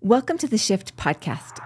Welcome to the Shift podcast,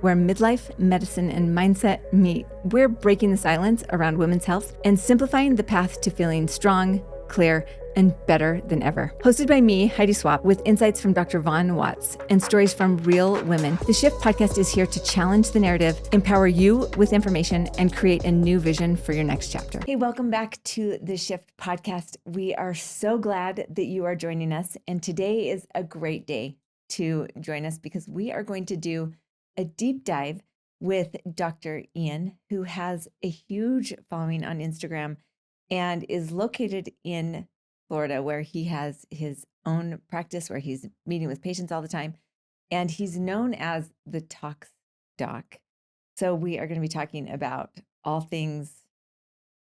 where midlife, medicine, and mindset meet. We're breaking the silence around women's health and simplifying the path to feeling strong, clear, and better than ever. Hosted by me, Heidi Swap, with insights from Dr. Vohn Watts and stories from real women, the Shift podcast is here to challenge the narrative, empower you with information, and create a new vision for your next chapter. Hey, welcome back to the Shift podcast. We are so glad that you are joining us, and today is a great day to join us because we are going to do a deep dive with Dr. Ian, who has a huge following on Instagram and is located in Florida, where he has his own practice, where he's meeting with patients all the time. And he's known as the Tox Doc. So we are going to be talking about all things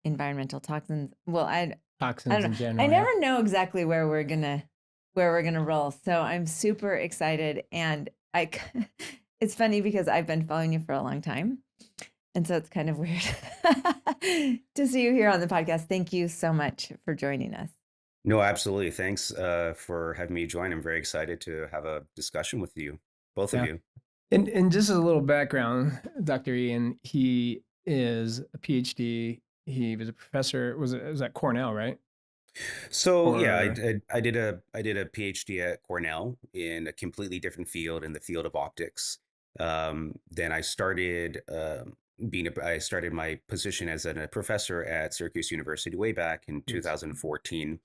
environmental toxins. Well, Toxins I don't know. in general. I never know exactly where we're gonna roll. So I'm super excited, and it's funny because I've been following you for a long time, and so it's kind of weird to see you here on the podcast. Thank you so much for joining us. No, absolutely. Thanks for having me join. I'm very excited to have a discussion with you, both of you. And just as a little background, Dr. Ian, he is a PhD. He was a professor. Was at Cornell, right? So yeah, I did a PhD at Cornell in a completely different field, in the field of optics. Then I started I started my position as a professor at Syracuse University way back in 2014.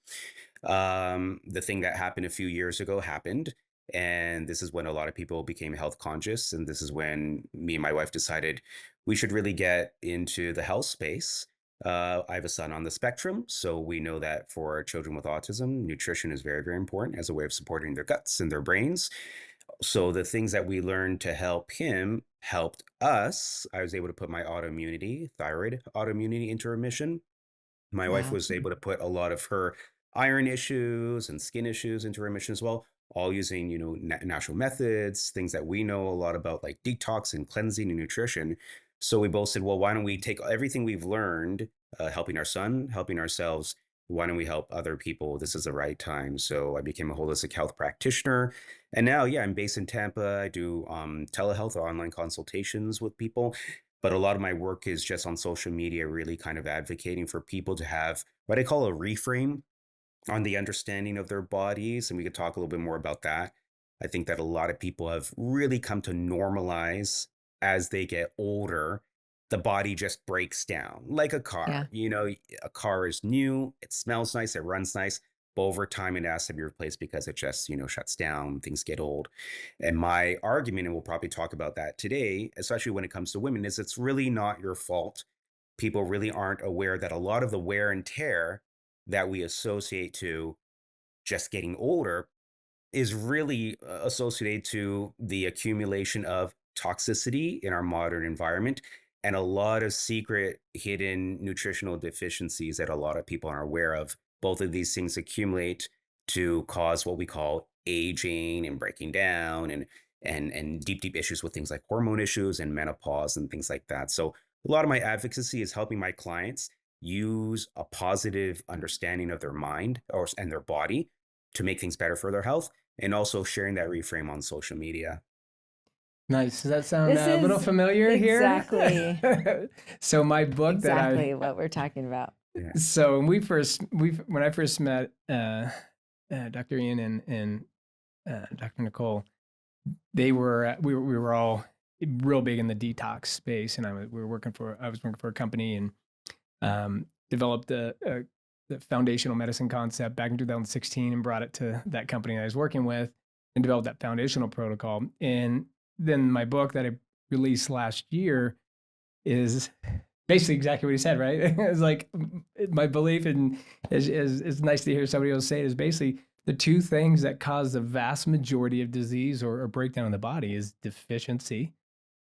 The thing that happened a few years ago happened, and this is when a lot of people became health conscious, and this is when me and my wife decided we should really get into the health space. I have a son on the spectrum, so we know that for children with autism, nutrition is very, very important as a way of supporting their guts and their brains. So the things that we learned to help him helped us. I was able to put my thyroid autoimmunity into remission. My wife was able to put a lot of her iron issues and skin issues into remission as well, all using, natural methods, things that we know a lot about, like detox and cleansing and nutrition. So we both said, well, why don't we take everything we've learned, helping our son, helping ourselves, why don't we help other people? This is the right time. So I became a holistic health practitioner. And now, I'm based in Tampa. I do telehealth or online consultations with people. But a lot of my work is just on social media, really kind of advocating for people to have what I call a reframe on the understanding of their bodies. And we could talk a little bit more about that. I think that a lot of people have really come to normalize as they get older, the body just breaks down like a car. Yeah. A car is new, it smells nice, it runs nice, but over time it has to be replaced because it just, shuts down, things get old. And my argument, and we'll probably talk about that today, especially when it comes to women, is it's really not your fault. People really aren't aware that a lot of the wear and tear that we associate to just getting older is really associated to the accumulation of toxicity in our modern environment and a lot of secret hidden nutritional deficiencies that a lot of people aren't aware of. Both of these things accumulate to cause what we call aging and breaking down and deep issues with things like hormone issues and menopause and things like that. So a lot of my advocacy is helping my clients use a positive understanding of their mind and their body to make things better for their health, and also sharing that reframe on social media. Nice. Does that sound a little familiar exactly here? So my book what we're talking about. Yeah. So when I first met Dr. Ian and Dr. Nicole, we were all real big in the detox space, and I was working for a company and developed the foundational medicine concept back in 2016 and brought it to that company I was working with and developed that foundational protocol. And then my book that I released last year is basically exactly what he said, right? It's like my belief, and it's nice to hear somebody else say it, is basically the two things that cause the vast majority of disease or breakdown in the body is deficiency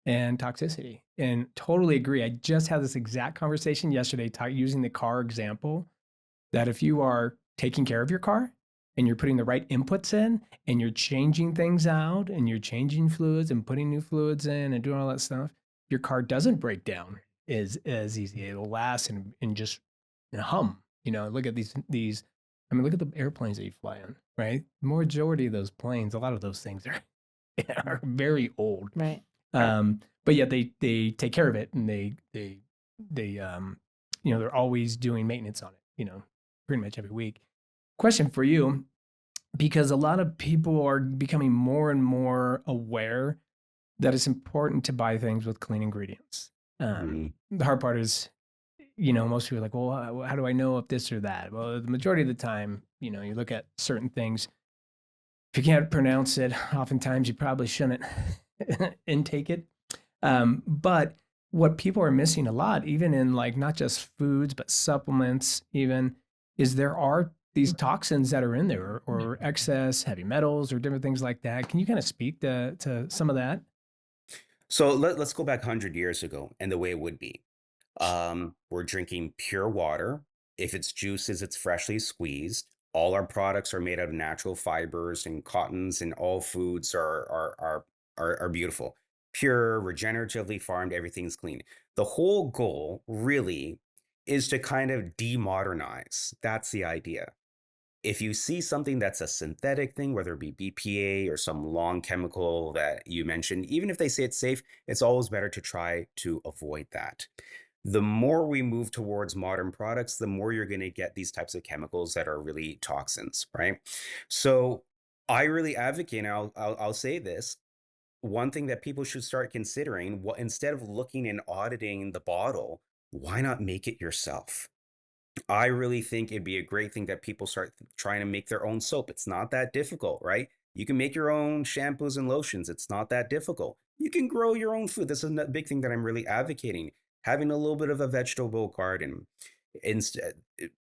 and toxicity. And totally agree. I just had this exact conversation yesterday using the car example, that if you are taking care of your car and you're putting the right inputs in and you're changing things out and you're changing fluids and putting new fluids in and doing all that stuff, your car doesn't break down as easy. It'll last and just hum. Look at these. Look at the airplanes that you fly in, right? The majority of those planes, a lot of those things are are very old. Right. But yet they take care of it, and they they're always doing maintenance on it, pretty much every week. Question for you, because a lot of people are becoming more and more aware that it's important to buy things with clean ingredients. The hard part is, most people are like, well, how do I know if this or that? Well, the majority of the time, you look at certain things. If you can't pronounce it, oftentimes you probably shouldn't intake it. But what people are missing a lot, even in like not just foods, but supplements even, is there are these toxins that are in there, or excess heavy metals or different things like that. Can you kind of speak to some of that? So let's go back 100 years ago and the way it would be. We're drinking pure water. If it's juices, it's freshly squeezed. All our products are made out of natural fibers and cottons, and all foods are beautiful. Pure, regeneratively farmed, everything's clean. The whole goal really is to kind of demodernize. That's the idea. If you see something that's a synthetic thing, whether it be BPA or some long chemical that you mentioned, even if they say it's safe, it's always better to try to avoid that. The more we move towards modern products, the more you're going to get these types of chemicals that are really toxins, right? So I really advocate, and I'll say this. One thing that people should start considering, what instead of looking and auditing the bottle, why not make it yourself? I really think it'd be a great thing that people start trying to make their own soap. It's not that difficult, right? You can make your own shampoos and lotions. It's not that difficult. You can grow your own food. This is a big thing that I'm really advocating. Having a little bit of a vegetable garden. Instead,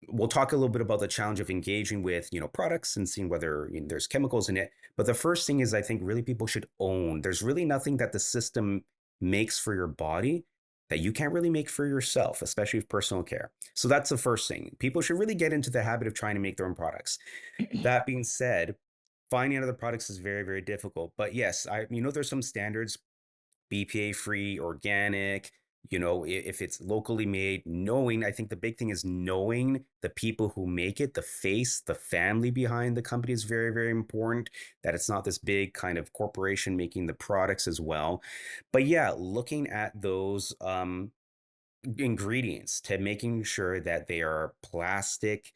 we'll talk a little bit about the challenge of engaging with, products and seeing whether there's chemicals in it. But the first thing is, I think really people should own. There's really nothing that the system makes for your body that you can't really make for yourself, especially with personal care. So that's the first thing. People should really get into the habit of trying to make their own products. That being said, finding other products is very, very difficult. But yes, there's some standards, BPA free, organic, if it's locally made, I think the big thing is knowing the people who make it, the face, the family behind the company is very, very important, that it's not this big kind of corporation making the products as well. But yeah, looking at those ingredients to making sure that they are plastic,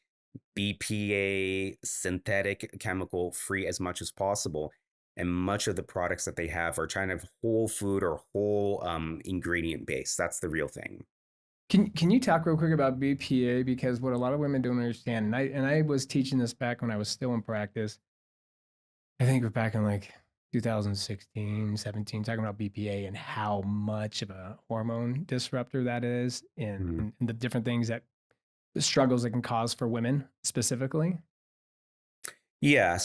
BPA, synthetic chemical free as much as possible. And much of the products that they have are kind of whole food or whole ingredient based. That's the real thing. Can you talk real quick about BPA? Because what a lot of women don't understand, and I was teaching this back when I was still in practice. I think we're back in like 2016, 17, talking about BPA and how much of a hormone disruptor that is, and the different things that the struggles it can cause for women specifically. Yeah.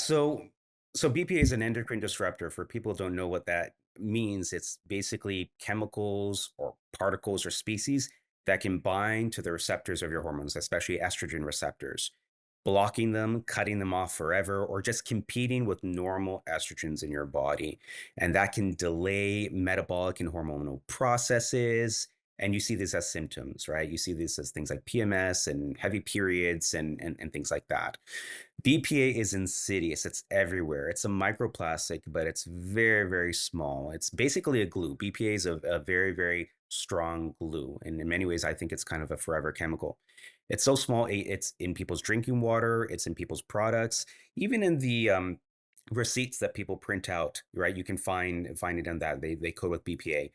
So BPA is an endocrine disruptor. For people who don't know what that means, it's basically chemicals or particles or species that can bind to the receptors of your hormones, especially estrogen receptors, blocking them, cutting them off forever, or just competing with normal estrogens in your body. And that can delay metabolic and hormonal processes. And you see this as symptoms, right? You see this as things like PMS and heavy periods and things like that. BPA is insidious. It's everywhere. It's a microplastic, but it's very, very small. It's basically a glue. BPA is a very, very strong glue. And in many ways, I think it's kind of a forever chemical. It's so small. It's in people's drinking water. It's in people's products. Even in the receipts that people print out, right? You can find it on that. They code with BPA.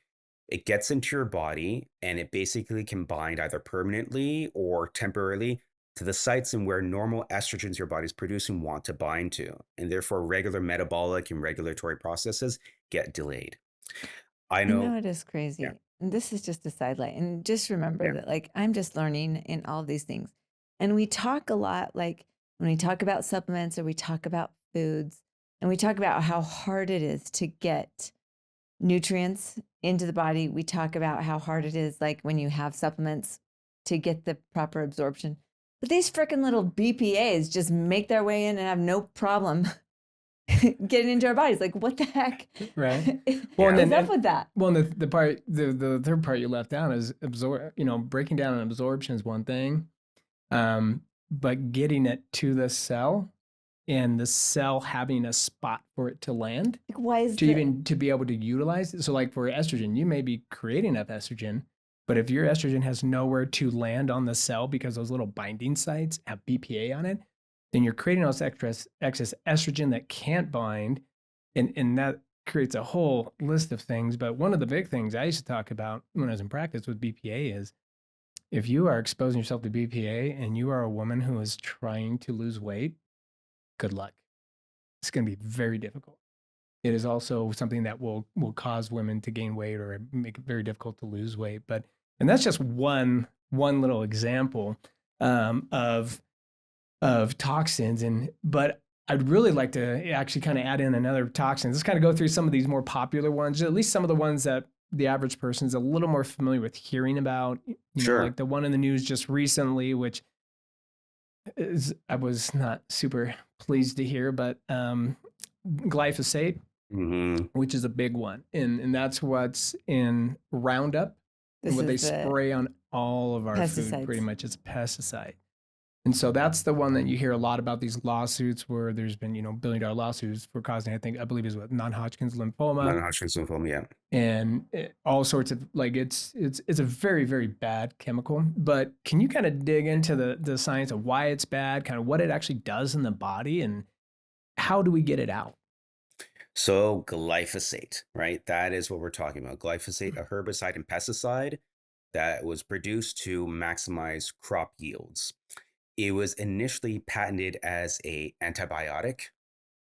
It gets into your body, and it basically can bind either permanently or temporarily to the sites in where normal estrogens your body's producing want to bind to. And therefore, regular metabolic and regulatory processes get delayed. I know. It is crazy. Yeah. And this is just a sidelight. And just remember Yeah. that, like, I'm just learning in all these things. And we talk a lot, like, when we talk about supplements or we talk about foods, and we talk about how hard it is to get nutrients into the body. We talk about how hard it is, like, when you have supplements to get the proper absorption. But these freaking little BPAs just make their way in and have no problem getting into our bodies. Like, what the heck? Right. Well, and up with that? Well, the third part you left down is breaking down an absorption is one thing, but getting it to the cell and the cell having a spot for it to land Like, why is to be able to utilize it. So like for estrogen, you may be creating enough estrogen, but if your estrogen has nowhere to land on the cell because those little binding sites have BPA on it, then you're creating all this excess estrogen that can't bind. And that creates a whole list of things. But one of the big things I used to talk about when I was in practice with BPA is if you are exposing yourself to BPA and you are a woman who is trying to lose weight, good luck. It's going to be very difficult. It is also something that will cause women to gain weight or make it very difficult to lose weight. And that's just one little example of toxins. But I'd really like to actually kind of add in another toxin. Let's kind of go through some of these more popular ones, at least some of the ones that the average person is a little more familiar with hearing about. Sure. Like the one in the news just recently, which I was not super pleased to hear, but glyphosate, which is a big one. And that's what's in Roundup, and what they spray on all of our food, pretty much. It's a pesticide. And so that's the one that you hear a lot about, these lawsuits where there's been, billion-dollar lawsuits for causing, I believe is what, non-Hodgkin's lymphoma. Non-Hodgkin's lymphoma, yeah. And all sorts of, like, it's a very, very bad chemical. But can you kind of dig into the science of why it's bad, kind of what it actually does in the body, and how do we get it out? So glyphosate, right? That is what we're talking about. Glyphosate, a herbicide and pesticide that was produced to maximize crop yields. It was initially patented as a antibiotic.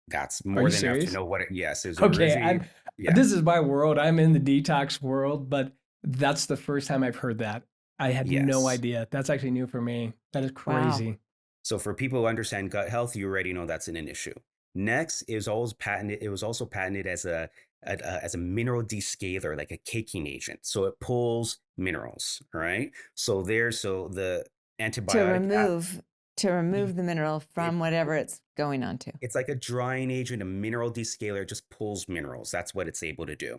That's more than enough to know what it. Yes, it was okay. This is my world. I'm in the detox world, but that's the first time I've heard that. I had no idea. That's actually new for me. That is crazy. Wow. So for people who understand gut health, you already know that's an issue. Next, it was also patented as a mineral descaler, like a caking agent. So it pulls minerals, right? So the antibiotic to remove the mineral from whatever it's going on to. It's like a drying agent, a mineral descaler. It just pulls minerals. That's what it's able to do.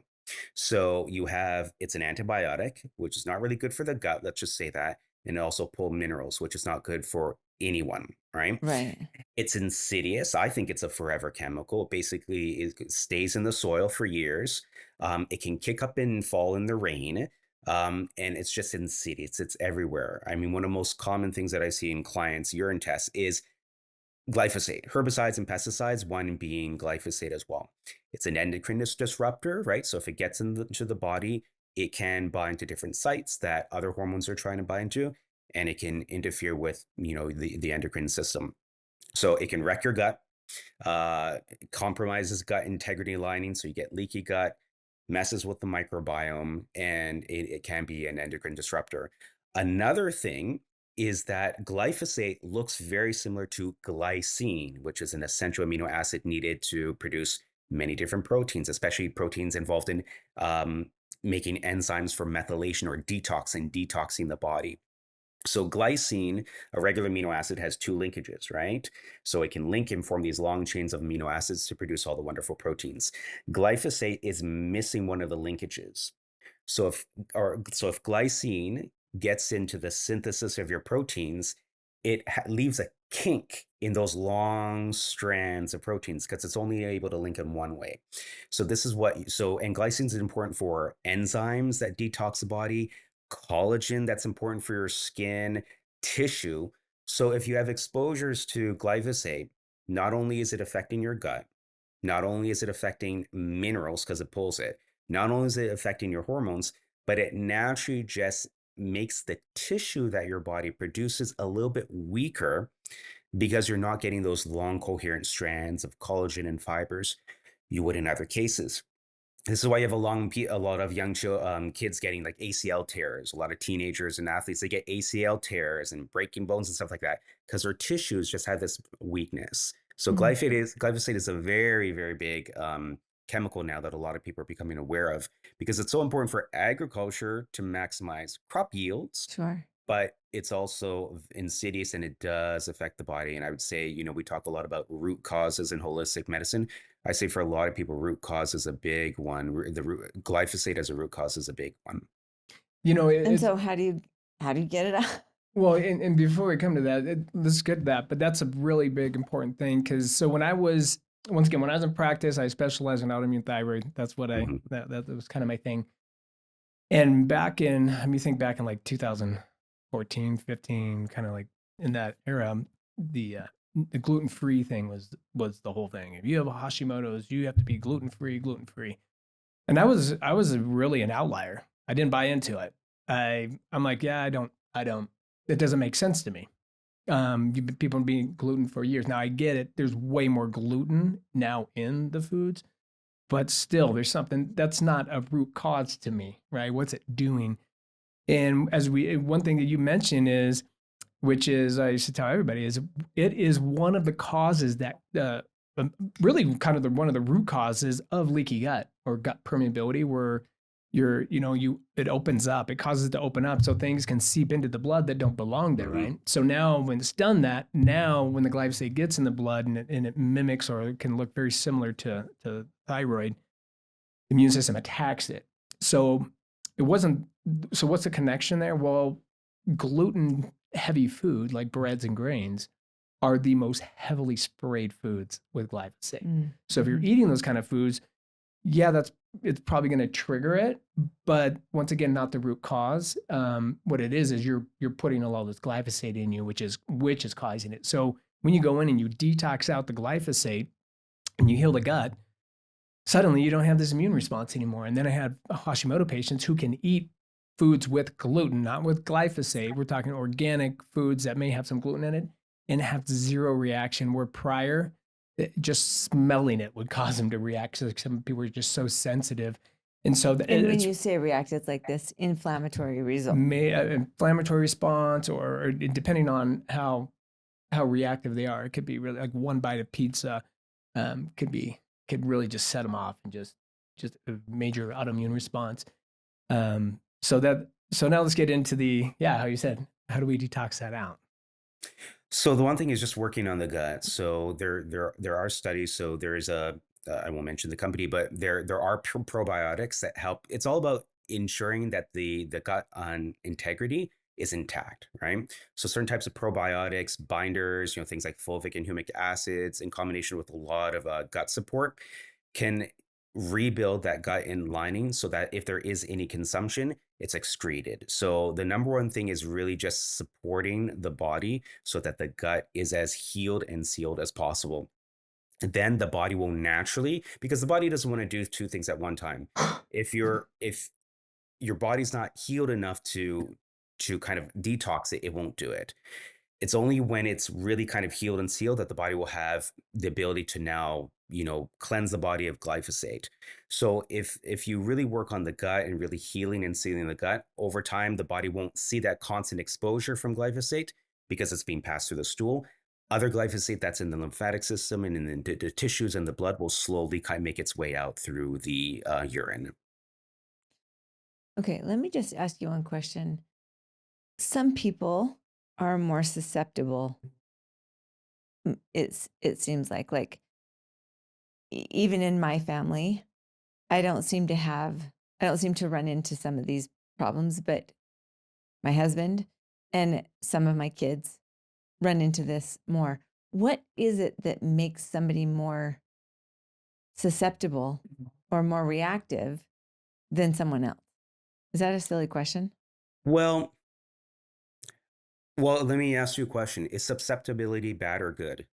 So it's an antibiotic, which is not really good for the gut. Let's just say that. And it also pull minerals, which is not good for anyone, right? Right. It's insidious. I think it's a forever chemical. Basically, it stays in the soil for years. It can kick up and fall in the rain. And it's just insidious. It's everywhere. I mean, one of the most common things that I see in clients' urine tests is glyphosate, herbicides and pesticides, one being glyphosate as well. It's an endocrine disruptor, right? So if it gets into the body, it can bind to different sites that other hormones are trying to bind to, and it can interfere with, the endocrine system. So it can wreck your gut, compromises gut integrity lining, so you get leaky gut, messes with the microbiome, and it can be an endocrine disruptor. Another thing is that glyphosate looks very similar to glycine, which is an essential amino acid needed to produce many different proteins, especially proteins involved in making enzymes for methylation or detoxing the body. So glycine, a regular amino acid, has two linkages, right? So it can link and form these long chains of amino acids to produce all the wonderful proteins. Glyphosate is missing one of the linkages. So if glycine gets into the synthesis of your proteins, it leaves a kink in those long strands of proteins because it's only able to link in one way. So and glycine is important for enzymes that detox the body, collagen that's important for your skin, tissue. So if you have exposures to glyphosate, not only is it affecting your gut, not only is it affecting minerals because it pulls it, not only is it affecting your hormones, but it naturally just makes the tissue that your body produces a little bit weaker because you're not getting those long coherent strands of collagen and fibers you would in other cases. This is why you have a lot of young kids getting like ACL tears. A lot of teenagers and athletes, they get ACL tears and breaking bones and stuff like that because their tissues just have this weakness. So glyphosate is a very, very big chemical now that a lot of people are becoming aware of because it's so important for agriculture to maximize crop yields. Sure. But it's also insidious and it does affect the body. And I would say, we talk a lot about root causes in holistic medicine. I say for a lot of people, root cause is a big one. Glyphosate as a root cause is a big one. And so how do you get it out? Well, and before we come to that, let's get to that. But that's a really big important thing because so when I was once again when I was in practice, I specialized in autoimmune thyroid. That's what Hmm. that was kind of my thing. And back in, let me think back in like 2014, 15, kind of like in that era, the uh, the gluten free thing was the whole thing. If you have a Hashimoto's, you have to be gluten free, gluten free. And I was really an outlier. I didn't buy into it. I'm like, yeah, I don't. It doesn't make sense to me. People have been gluten for years now. I get it. There's way more gluten now in the foods, but still, there's something that's not a root cause to me, right? What's it doing? And one thing that you mentioned is, which is I used to tell everybody is it is one of the causes that really kind of one of the root causes of leaky gut or gut permeability, where it opens up, it causes it to open up so things can seep into the blood that don't belong there, Hmm. right? So now when it's done that, now when the glyphosate gets in the blood and it mimics or it can look very similar to thyroid, the immune system attacks it. So it wasn't. So what's the connection there? Well, gluten heavy food like breads and grains are the most heavily sprayed foods with glyphosate. So if you're eating those kind of foods, yeah, it's probably going to trigger it, but once again, not the root cause. What it is you're putting a lot of this glyphosate in you, which is causing it. So when you go in and you detox out the glyphosate and you heal the gut, suddenly you don't have this immune response anymore. And then I had Hashimoto patients who can eat foods with gluten, not with glyphosate. We're talking organic foods that may have some gluten in it and have zero reaction, where prior, just smelling it would cause them to react. So some people are just so sensitive. And so And when it's you say react, it's like this inflammatory result. inflammatory response, or depending on how reactive they are. It could be really like one bite of pizza could really just set them off and just a major autoimmune response. So now let's get into how you said, how do we detox that out? So the one thing is just working on the gut. So there are studies. So there is I won't mention the company, but there are probiotics that help. It's all about ensuring that the gut on integrity is intact, right? So certain types of probiotics, binders, things like fulvic and humic acids, in combination with a lot of gut support, can rebuild that gut in lining so that if there is any consumption, it's excreted. So the number one thing is really just supporting the body so that the gut is as healed and sealed as possible. Then the body will naturally, because the body doesn't want to do two things at one time. If your body's not healed enough to kind of detox it, it won't do it. It's only when it's really kind of healed and sealed that the body will have the ability to now, cleanse the body of glyphosate. So if you really work on the gut and really healing and sealing the gut, over time the body won't see that constant exposure from glyphosate because it's being passed through the stool. Other glyphosate that's in the lymphatic system and in the tissues and the blood will slowly kind of make its way out through the urine. Okay, let me just ask you one question. Some people are more susceptible. It seems like even in my family, I don't seem to run into some of these problems, but my husband and some of my kids run into this more. What is it that makes somebody more susceptible or more reactive than someone else? Is that a silly question? Well, well, let me ask you a question. Is susceptibility bad or good?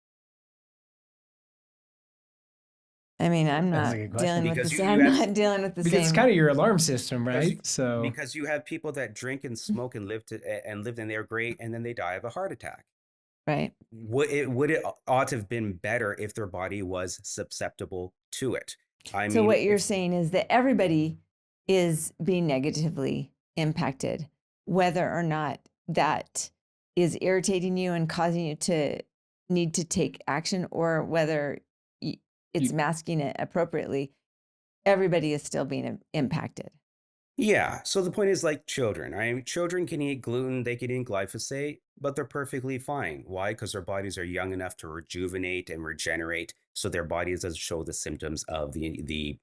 I mean, That's a good question. Because I'm not dealing with the Because it's same, kind of your alarm system, because right? So because you have people that drink and smoke and live and they're great and then they die of a heart attack. right? Would it ought to have been better if their body was susceptible to it? I So mean, what you're if saying is that everybody is being negatively impacted, whether or not that is irritating you and causing you to need to take action, or whether it's you, masking it appropriately. Everybody is still being impacted. Yeah. So the point is like children. I mean, children can eat gluten, they can eat glyphosate, but they're perfectly fine. Why? Because their bodies are young enough to rejuvenate and regenerate, so their bodies doesn't show the symptoms of the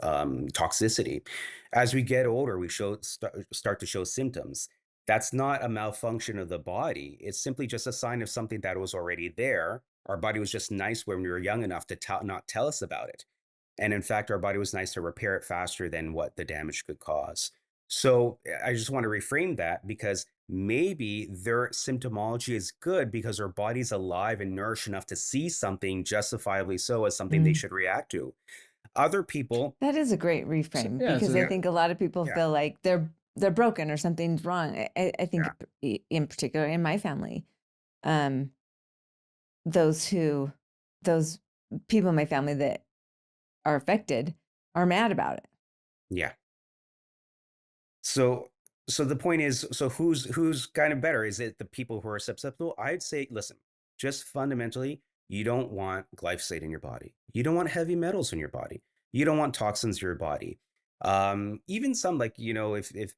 toxicity. As we get older, we start to show symptoms. That's not a malfunction of the body. It's simply just a sign of something that was already there. Our body was just nice when we were young enough to not tell us about it. And in fact, our body was nice to repair it faster than what the damage could cause. So I just want to reframe that, because maybe their symptomology is good because our body's alive and nourished enough to see something, justifiably so, as something they Mm. should react to. Other people, That is a great So, reframe, yeah. because So I think a lot of people yeah, feel like they're broken or something's wrong. I think yeah, in particular in my family, um, those who those people in my family that are affected are mad about it. yeah. So the point is, so who's kind of better? Is it the people who are susceptible? I'd say, listen, just fundamentally, you don't want glyphosate in your body. You don't want heavy metals in your body. You don't want toxins in your body. Even some, like, if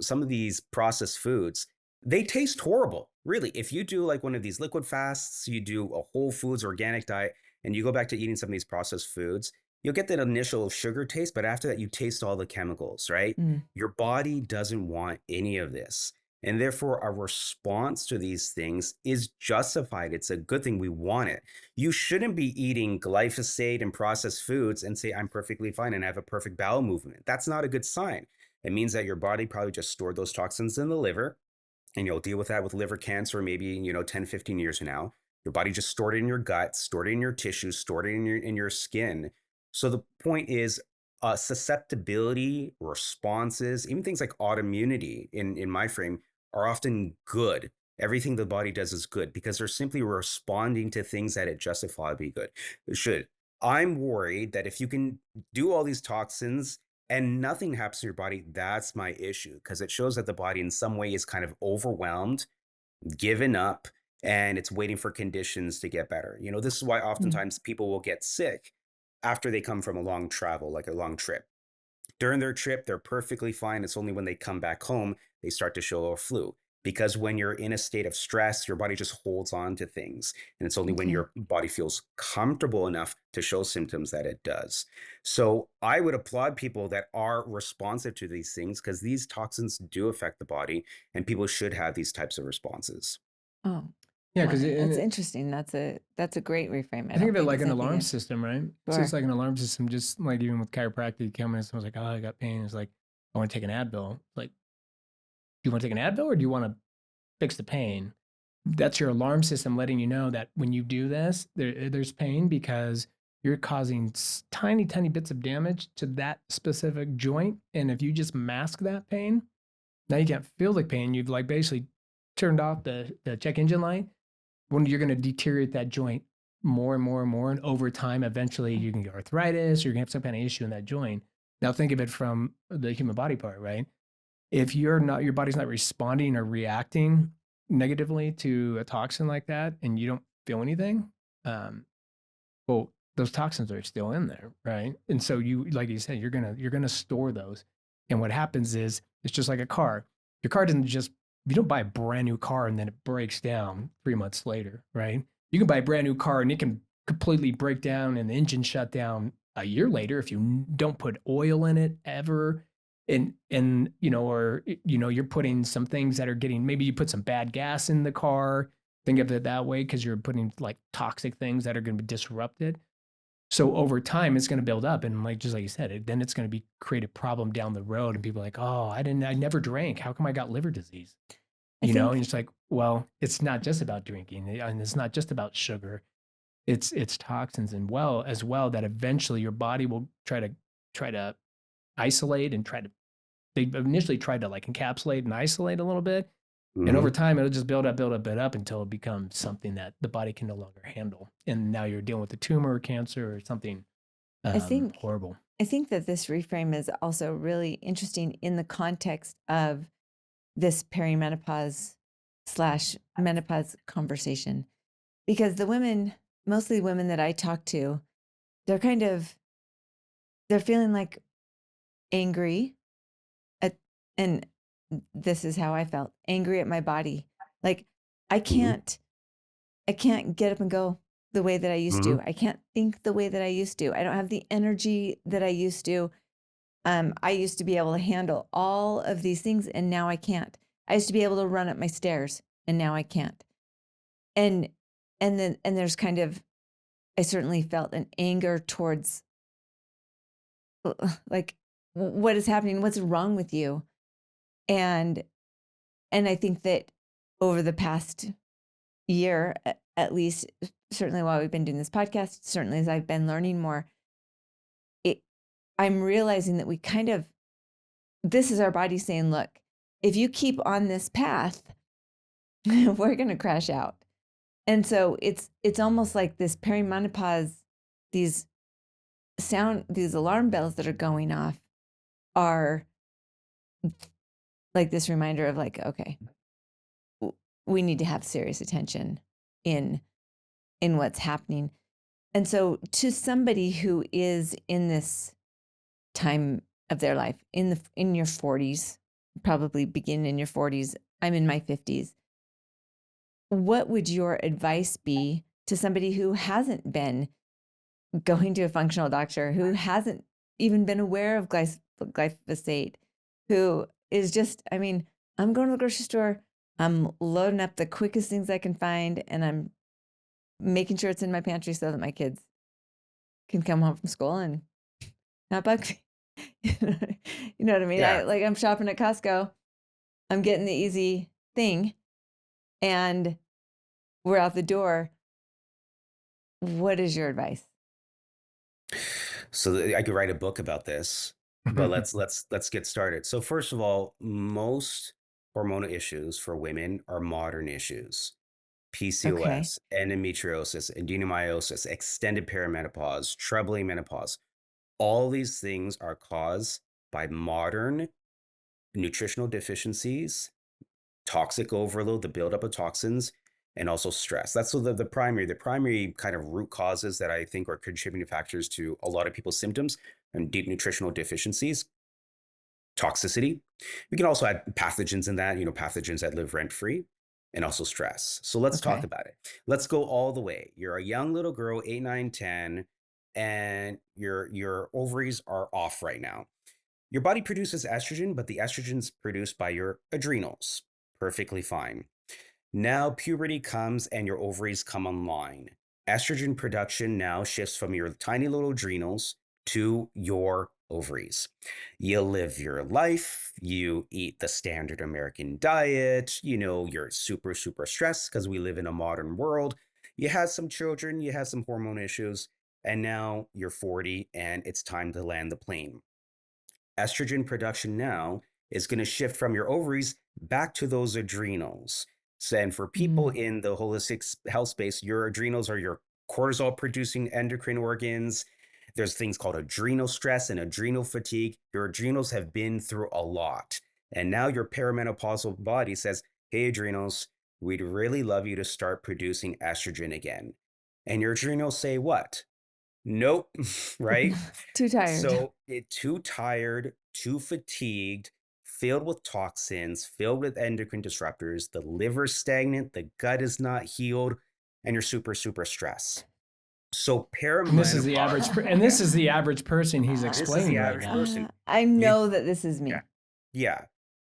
some of these processed foods, they taste horrible. Really, if you do like one of these liquid fasts, you do a whole foods organic diet, and you go back to eating some of these processed foods, you'll get that initial sugar taste, but after that, you taste all the chemicals, right? Mm. Your body doesn't want any of this. And therefore, our response to these things is justified. It's a good thing. We want it. You shouldn't be eating glyphosate and processed foods and say, I'm perfectly fine and have a perfect bowel movement. That's not a good sign. It means that your body probably just stored those toxins in the liver, and you'll deal with that with liver cancer maybe 10, 15 years from now. Your body just stored it in your gut, stored it in your tissues, stored it in your skin. So the point is, susceptibility responses, even things like autoimmunity in my frame, are often good. Everything the body does is good because they're simply responding to things that it justifiably good it should. I'm worried that if you can do all these toxins and nothing happens to your body, that's my issue, because it shows that the body in some way is kind of overwhelmed, given up, and it's waiting for conditions to get better. This is why Mm. oftentimes people will get sick after they come from a long travel, like a long trip. During their trip, they're perfectly fine. It's only when they come back home, they start to show a flu. Because when you're in a state of stress, your body just holds on to things. And it's only when Okay. your body feels comfortable enough to show symptoms that it does. So I would applaud people that are responsive to these things, because these toxins do affect the body, and people should have these types of responses. Oh, yeah, well, because that's interesting. That's a great reframe. I I think don't of it think like it's an anything alarm system, right? So sure. it's like an alarm system, just like even with chiropractic, you come in and someone's like, oh, I got pain. It's like, I want to take an Advil. Like, do you want to take an Advil or do you want to fix the pain? That's your alarm system letting you know that when you do this, there's pain because you're causing tiny, tiny bits of damage to that specific joint. And if you just mask that pain, now you can't feel the pain. You've like basically turned off the check engine light, when you're going to deteriorate that joint more and more and more. And over time, eventually you can get arthritis, or you're going to have some kind of issue in that joint. Now think of it from the human body part, right? If your body's not responding or reacting negatively to a toxin like that, and you don't feel anything, um, well, those toxins are still in there, right? And so you, like you said, you're gonna store those. And what happens is, it's just like a car. Your car doesn't just, you don't buy a brand new car and then it breaks down 3 months later, right? You can buy a brand new car and it can completely break down and the engine shut down a year later if you don't put oil in it ever. And or you're putting some things that are getting, maybe you put some bad gas in the car. Think of it that way, because you're putting like toxic things that are going to be disrupted. So over time, it's going to build up, and like just like you said, then it's going to be create a problem down the road, and people are like, oh, I never drank. How come I got liver disease? I And think it's like, well, it's not just about drinking, and it's not just about sugar. It's toxins and as well that eventually your body will try to isolate and they initially tried to like encapsulate and isolate a little bit, and over Hmm. time, it'll just build up until it becomes something that the body can no longer handle. And now you're dealing with a tumor or cancer or something I think horrible. I think that this reframe is also really interesting in the context of this perimenopause slash menopause conversation, because the women, mostly women that I talk to, they're kind of they're feeling like angry at, and this is how I felt, angry at my body. Like I Hmm. can't I can't get up and go the way that I used Hmm. to. I can't think the way that I used to. I don't have the energy that I used to. I used to be able to handle all of these things, and now I can't. I used to be able to run up my stairs and now I can't. And there's kind of, I certainly felt an anger towards like, what is happening? What's wrong with you? And I think that over the past year, at least, certainly while we've been doing this podcast, certainly as I've been learning more, I'm realizing that we kind of, this is our body saying, look, if you keep on this path, we're going to crash out. And so it's almost like this perimenopause, these alarm bells that are going off are like this reminder of like, okay, we need to have serious attention in what's happening. And so to somebody who is in this time of their life, in your 40s, probably begin in your 40s, I'm in my 50s, what would your advice be to somebody who hasn't been going to a functional doctor, who hasn't even been aware of glyphosate, who is just, I mean, I'm going to the grocery store, I'm loading up the quickest things I can find, and I'm making sure it's in my pantry so that my kids can come home from school and not bug me. You know what I mean? Yeah. I'm shopping at Costco, I'm getting the easy thing, and we're out the door. What is your advice? So I could write a book about this, but let's get started. So first of all, most hormonal issues for women are modern issues. Okay. PCOS, endometriosis, adenomyosis, extended perimenopause, troubling menopause. All these things are caused by modern nutritional deficiencies, toxic overload, the buildup of toxins, and also stress. That's the primary kind of root causes that I think are contributing factors to a lot of people's symptoms and deep nutritional deficiencies. Toxicity. We can also add pathogens in that, pathogens that live rent free, and also stress. So let's talk about it. Let's go all the way. You're a young little girl, 8, 9, 10, and your ovaries are off right now. Your body produces estrogen, but the estrogen's produced by your adrenals. Perfectly fine. Now puberty comes and your ovaries come online. Estrogen production now shifts from your tiny little adrenals to your ovaries. You live your life, you eat the standard American diet, you're super, super stressed because we live in a modern world. You have some children, you have some hormone issues, and now you're 40 and it's time to land the plane. Estrogen production now is going to shift from your ovaries back to those adrenals. So, and for people in the holistic health space, your adrenals are your cortisol producing endocrine organs. There's things called adrenal stress and adrenal fatigue. Your adrenals have been through a lot. And now your perimenopausal body says, hey, adrenals, we'd really love you to start producing estrogen again. And your adrenals say what? Nope, right? Too tired. So too tired, too fatigued, filled with toxins, filled with endocrine disruptors, the liver's stagnant, the gut is not healed, and you're super, super stressed. So And this is the perimenopause. average, and this is the average person he's This is explaining the right average now. person. I know that this is me. Yeah. Yeah.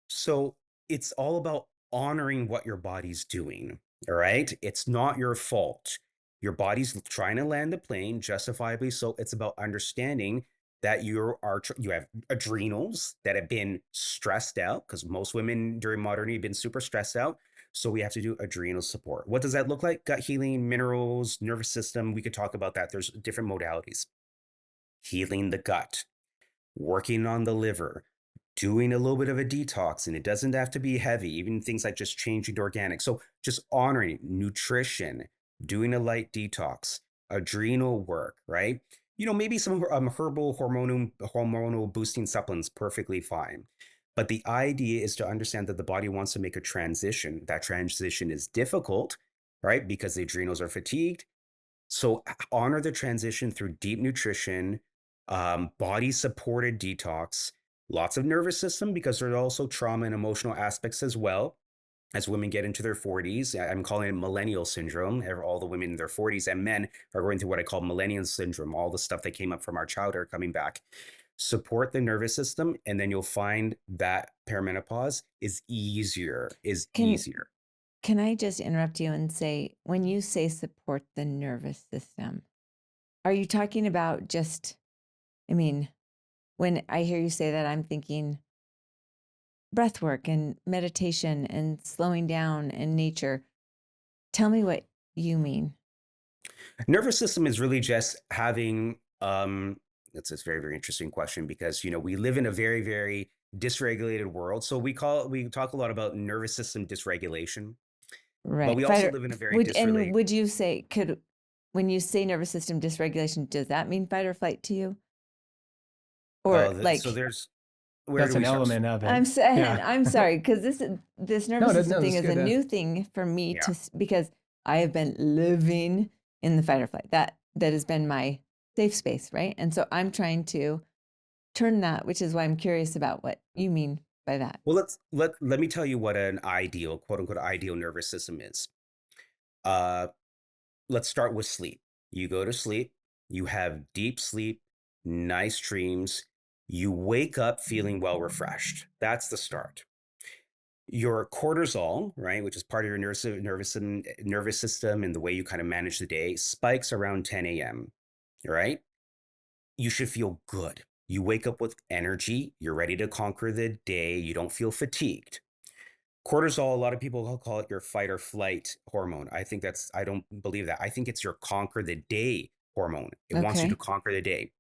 So it's all about honoring what your body's doing. All right. It's not your fault. Your body's trying to land the plane justifiably. So it's about understanding that you have adrenals that have been stressed out, because most women during modernity have been super stressed out. So we have to do adrenal support. What does that look like? Gut healing, minerals, nervous system. We could talk about that. There's different modalities. Healing the gut, working on the liver, doing a little bit of a detox, and it doesn't have to be heavy, even things like just changing to organic. So just honoring nutrition, doing a light detox, adrenal work, right? Maybe some herbal hormonal boosting supplements, perfectly fine. But the idea is to understand that the body wants to make a transition. That transition is difficult, right? Because the adrenals are fatigued. So honor the transition through deep nutrition, body supported detox, lots of nervous system, because there are also trauma and emotional aspects as well. As women get into their 40s, I'm calling it millennial syndrome. All the women in their 40s and men are going through what I call millennial syndrome, all the stuff that came up from our childhood coming back. support the nervous system, and then you'll find that perimenopause is easier. Can I just interrupt you and say, when you say support the nervous system, are you talking about just, I mean, when I hear you say that, I'm thinking breath work and meditation and slowing down and nature. Tell me what you mean. Nervous system is really just having, that's a very, very interesting question, because, we live in a very, very dysregulated world. So we talk a lot about nervous system dysregulation, Right. but we also live in a very and would you say, when you say nervous system dysregulation, does that mean fight or flight to you? Or so that's an element of it. I'm saying, yeah. I'm sorry, because this nervous system thing is a new thing for me because I have been living in the fight or flight. That has been my safe space, right? And so I'm trying to turn that, which is why I'm curious about what you mean by that. Well, let me tell you what an ideal, quote unquote, ideal nervous system is. Let's start with sleep. You go to sleep, you have deep sleep, nice dreams. You wake up feeling well refreshed. That's the start. Your cortisol, right, which is part of your nervous system and the way you kind of manage the day, spikes around 10 a.m., right? You should feel good. You wake up with energy. You're ready to conquer the day. You don't feel fatigued. Cortisol, a lot of people call it your fight or flight hormone. I don't believe that. I think it's your conquer the day hormone. It wants you to conquer the day.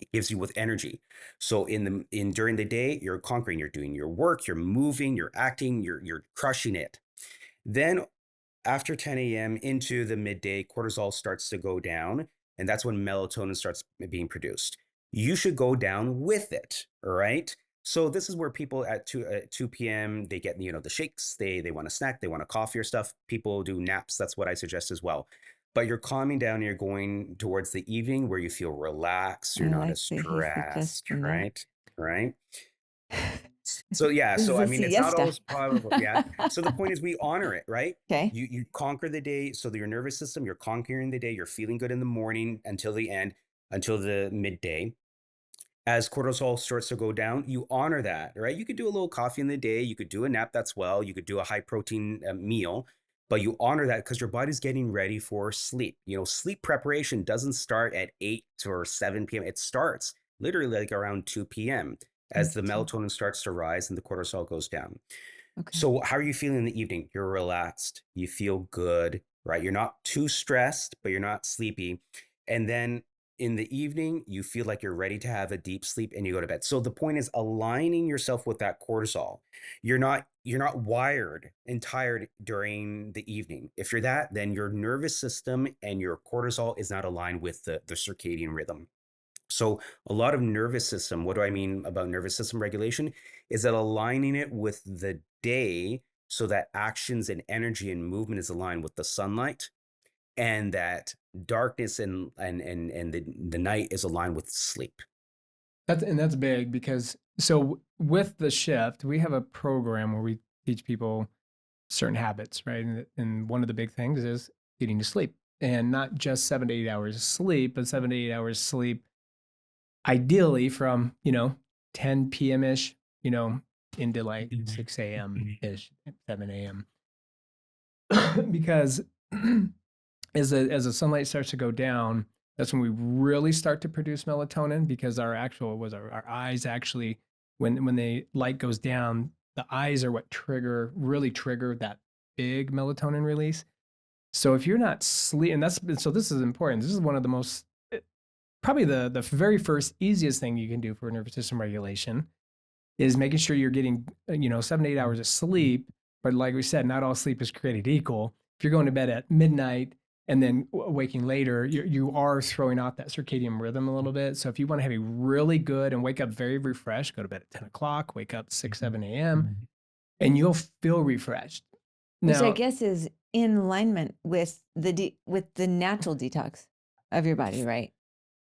It gives you with energy. So during the day, you're conquering, you're doing your work, you're moving, you're acting, you're crushing it. Then after 10 a.m. into the midday, cortisol starts to go down, and that's when melatonin starts being produced. You should go down with it, all right? So this is where people at 2 p.m., they get, the shakes, they want a snack, they want a coffee or stuff. People do naps. That's what I suggest as well. But you're calming down and you're going towards the evening where you feel relaxed. You're not as stressed, right? Right. So yeah, so I mean, it's not always probable. Yeah. So the point is we honor it, right? Okay. You conquer the day. So your nervous system, you're conquering the day. You're feeling good in the morning until the end, until the midday. As cortisol starts to go down, you honor that, right? You could do a little coffee in the day. You could do a nap. That's well. You could do a high protein meal, but you honor that because your body's getting ready for sleep. Sleep preparation doesn't start at 8 or 7 p.m. It starts literally like around 2 p.m. as the melatonin starts to rise and the cortisol goes down. Okay. So how are you feeling in the evening? You're relaxed. You feel good, right? You're not too stressed, but you're not sleepy. And then in the evening, you feel like you're ready to have a deep sleep and you go to bed. So the point is aligning yourself with that cortisol. You're not wired and tired during the evening. If you're that, then your nervous system and your cortisol is not aligned with the circadian rhythm. So a lot of nervous system, what do I mean about nervous system regulation? Is that aligning it with the day so that actions and energy and movement is aligned with the sunlight, and that darkness and the night is aligned with sleep. That's big, because so with the shift, we have a program where we teach people certain habits, right? And one of the big things is getting to sleep, and not just 7 to 8 hours of sleep, but 7 to 8 hours sleep, ideally from 10 p.m. ish, into like 6 a.m. ish, 7 a.m. Because as the sunlight starts to go down, that's when we really start to produce melatonin, because our eyes actually, when the light goes down, the eyes are what really trigger that big melatonin release. So if you're not sleeping, so this is important. This is one of the most, probably the very first easiest thing you can do for nervous system regulation is making sure you're getting 7 to 8 hours of sleep. But like we said, not all sleep is created equal. If you're going to bed at midnight and then waking later, you are throwing off that circadian rhythm a little bit. So if you want to have a really good and wake up very refreshed, go to bed at 10 o'clock, wake up 6, 7 a.m., and you'll feel refreshed. Which I guess is in alignment with the natural detox of your body, right?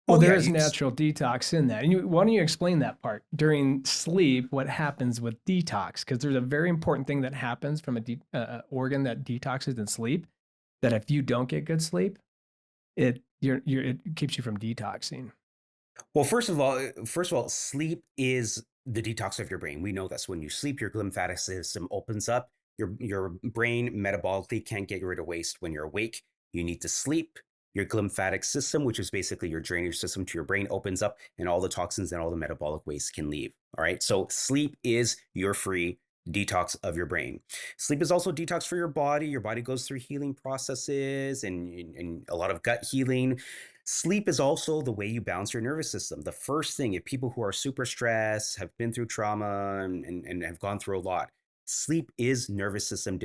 Well, there is natural detox in that. And why don't you explain that part? During sleep, what happens with detox? Because there's a very important thing that happens from a organ that detoxes in sleep, that if you don't get good sleep, it keeps you from detoxing. Well, first of all, sleep is the detox of your brain. We know this. When you sleep, your lymphatic system opens up. Your brain metabolically can't get rid of waste when you're awake. You need to sleep. Your lymphatic system, which is basically your drainage system to your brain, opens up, and all the toxins and all the metabolic waste can leave. All right. So sleep is your free detox of your brain. Sleep is also detox for your body. Your body goes through healing processes and a lot of gut healing. Sleep is also the way you balance your nervous system. The first thing, if people who are super stressed, have been through trauma and have gone through a lot, sleep is nervous system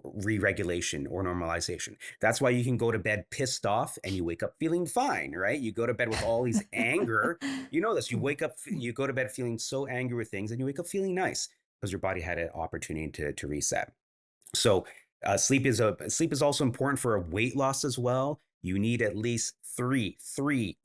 re-regulation or normalization. That's why you can go to bed pissed off and you wake up feeling fine, right? You go to bed with all these anger. You know this. You go to bed feeling so angry with things and you wake up feeling nice because your body had an opportunity to reset. So sleep is also important for weight loss as well. You need at least three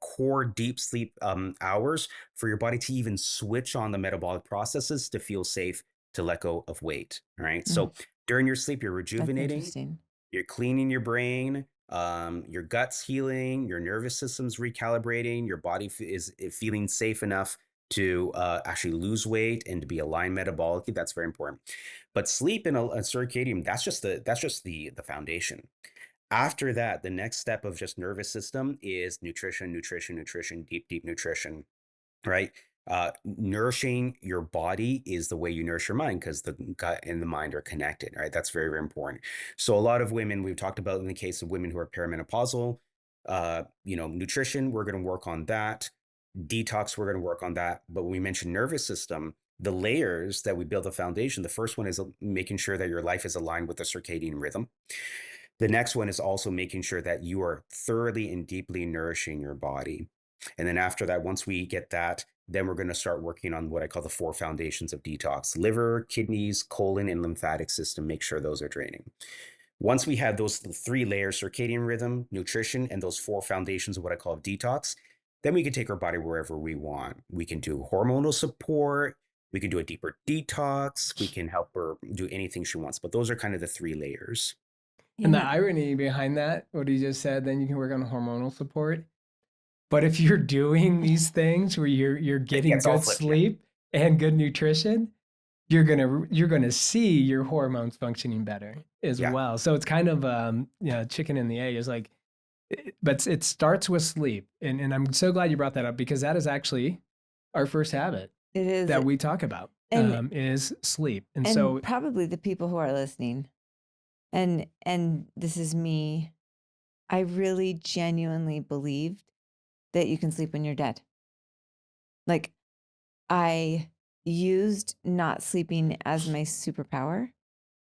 core deep sleep hours for your body to even switch on the metabolic processes to feel safe to let go of weight. All right. Mm, So during your sleep, you're that's rejuvenating, interesting. you're cleaning your brain, your gut's healing, your nervous system's recalibrating, your body is feeling safe enough to actually lose weight and to be aligned metabolically. That's very important. But sleep and a circadian, that's just the foundation. After that, the next step of just nervous system is nutrition, deep nutrition, right? Nourishing your body is the way you nourish your mind because the gut and the mind are connected, right? That's very, very important. So a lot of women, we've talked about in the case of women who are perimenopausal, nutrition, we're going to work on that. Detox, we're going to work on that. But when we mention nervous system, the layers that we build the foundation, the first one is making sure that your life is aligned with the circadian rhythm. The next one is also making sure that you are thoroughly and deeply nourishing your body. And then after that, once we get that, then we're going to start working on what I call the 4 foundations of detox: liver, kidneys, colon, and lymphatic system. Make sure those are draining. Once we have those 3 layers, circadian rhythm, nutrition, and those 4 foundations of what I call detox, then we can take our body wherever we want. We can do hormonal support. We can do a deeper detox. We can help her do anything she wants. But those are kind of the 3 layers. And the irony behind that, what he just said, then you can work on hormonal support. But if you're doing these things where you're getting good sleep and good nutrition, you're gonna see your hormones functioning better as well. So it's kind of chicken and the egg. Is like, but it starts with sleep, and I'm so glad you brought that up because that is actually our first habit. It is that we talk about is sleep, and so probably the people who are listening, and this is me. I really genuinely believed that you can sleep when you're dead. Like, I used not sleeping as my superpower,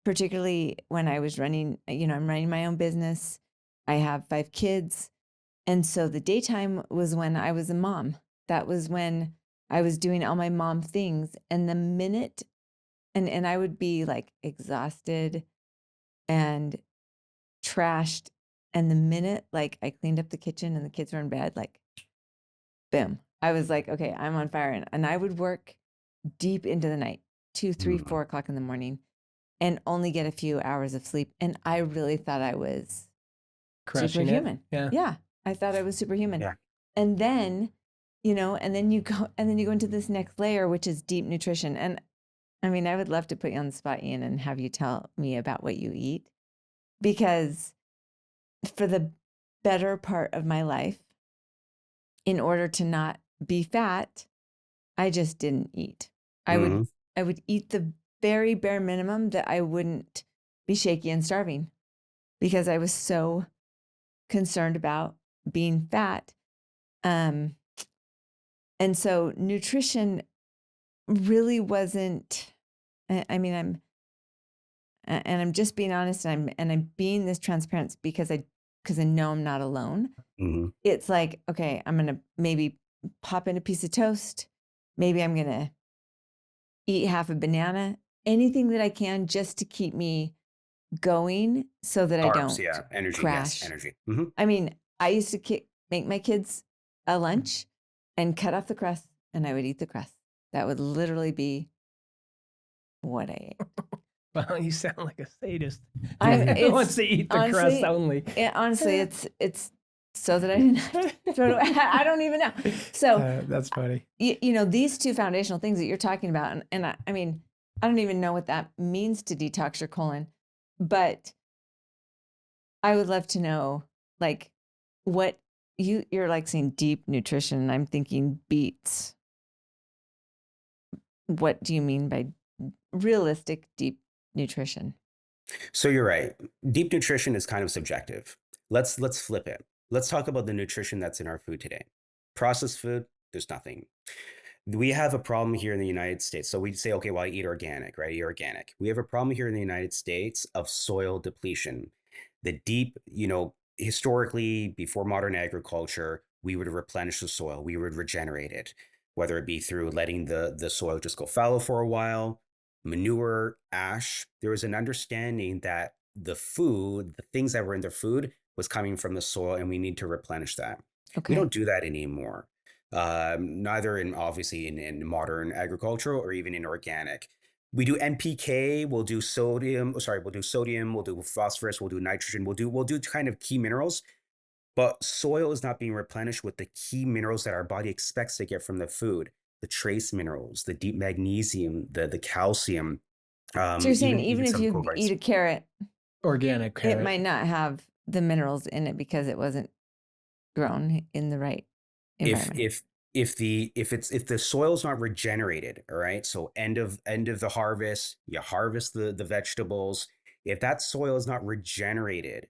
particularly when I was running, I'm running my own business. I have 5 kids. And so the daytime was when I was a mom. That was when I was doing all my mom things. And the minute, and I would be like exhausted and trashed. And the minute like I cleaned up the kitchen and the kids were in bed, like, boom. I was like, okay, I'm on fire. And I would work deep into the night, 2, 3, 4 o'clock in the morning, and only get a few hours of sleep. And I really thought I was superhuman. Yeah. I thought I was superhuman. Yeah. And then, and then you go into this next layer, which is deep nutrition. And I mean, I would love to put you on the spot, Ian, and have you tell me about what you eat, because for the better part of my life, in order to not be fat, I just didn't eat. I would eat the very bare minimum that I wouldn't be shaky and starving, because I was so concerned about being fat. And so nutrition really wasn't, I mean, I'm just being honest, and I'm being this transparent because I know I'm not alone. Mm-hmm. It's like, okay, I'm going to maybe pop in a piece of toast. Maybe I'm going to eat half a banana, anything that I can just to keep me going so that I don't energy, crash. Yes, energy. Mm-hmm. I mean, I used to make my kids a lunch and cut off the crust, and I would eat the crust. That would literally be what I ate. Well, you sound like a sadist. Who wants to eat the crust only. Honestly, it's so that I didn't have to throw it away. I don't even know. So that's funny. You know, these two foundational things that you're talking about, and I mean, I don't even know what that means to detox your colon, but I would love to know, like, what you're like saying deep nutrition, and I'm thinking beets. What do you mean by realistic deep nutrition? So you're right. Deep nutrition is kind of subjective. Let's flip it. Let's talk about the nutrition that's in our food today. Processed food, there's nothing. We have a problem here in the United States. So we say, okay, well, I eat organic, right? Eat organic. We have a problem here in the United States of soil depletion. The deep, historically, before modern agriculture, we would replenish the soil. We would regenerate it, whether it be through letting the soil just go fallow for a while, manure, ash. There was an understanding that the things that were in the food was coming from the soil, and we need to replenish that. Okay. We don't do that anymore. Neither obviously in modern agriculture or even in organic. We do NPK, we'll do sodium, we'll do phosphorus, we'll do nitrogen, we'll do kind of key minerals, but soil is not being replenished with the key minerals that our body expects to get from the food, the trace minerals, the deep magnesium, the calcium. So you're saying even if you eat a carrot, organic carrot, it might not have the minerals in it because it wasn't grown in the right environment. If the soil's not regenerated, all right, so end of the harvest, you harvest the vegetables. If that soil is not regenerated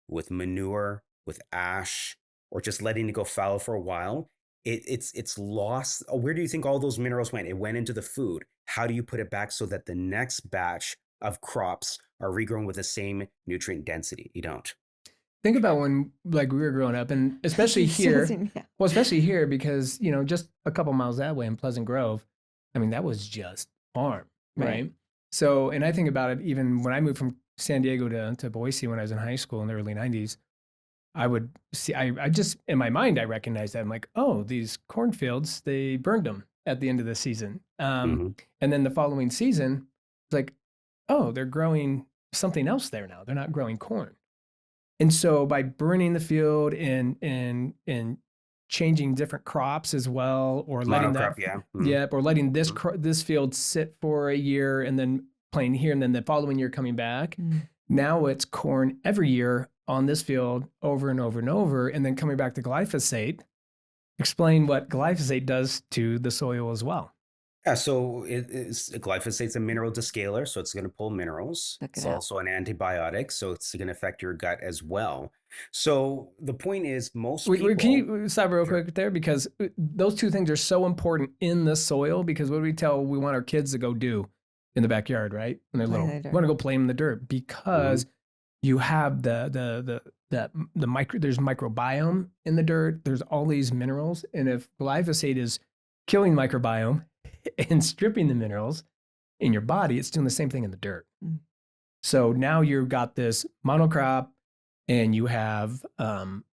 with manure, with ash, or just letting it go fallow for a while, it's lost. Where do you think all those minerals went? It went into the food. How do you put it back so that the next batch of crops are regrown with the same nutrient density? You don't. Think about when like we were growing up, and especially here, well, especially here because, just a couple miles that way in Pleasant Grove, I mean, that was just farm, right? So, and I think about it even when I moved from San Diego to Boise when I was in high school in the early 90s, I would see, I just, in my mind, I recognized that. I'm like, oh, these cornfields, they burned them at the end of the season. And then the following season, it's like, oh, they're growing something else there now. They're not growing corn. And so by burning the field and changing different crops as well, or letting or letting this field sit for a year and then planting here, and then the following year coming back. Now it's corn every year on this field over and over and over, and then coming back to glyphosate. Explain what glyphosate does to the soil as well. Yeah, so glyphosate's a mineral descaler, so it's going to pull minerals. It's also an antibiotic, so it's going to affect your gut as well. So the point is, most people... Can you stop real quick there? Because those two things are so important in the soil, because what do we want our kids to go do in the backyard, right? When they're little. We want to go play in the dirt because you have the there's microbiome in the dirt. There's all these minerals. And if glyphosate is killing microbiome and stripping the minerals in your body, it's doing the same thing in the dirt. So now you've got this monocrop, and you have on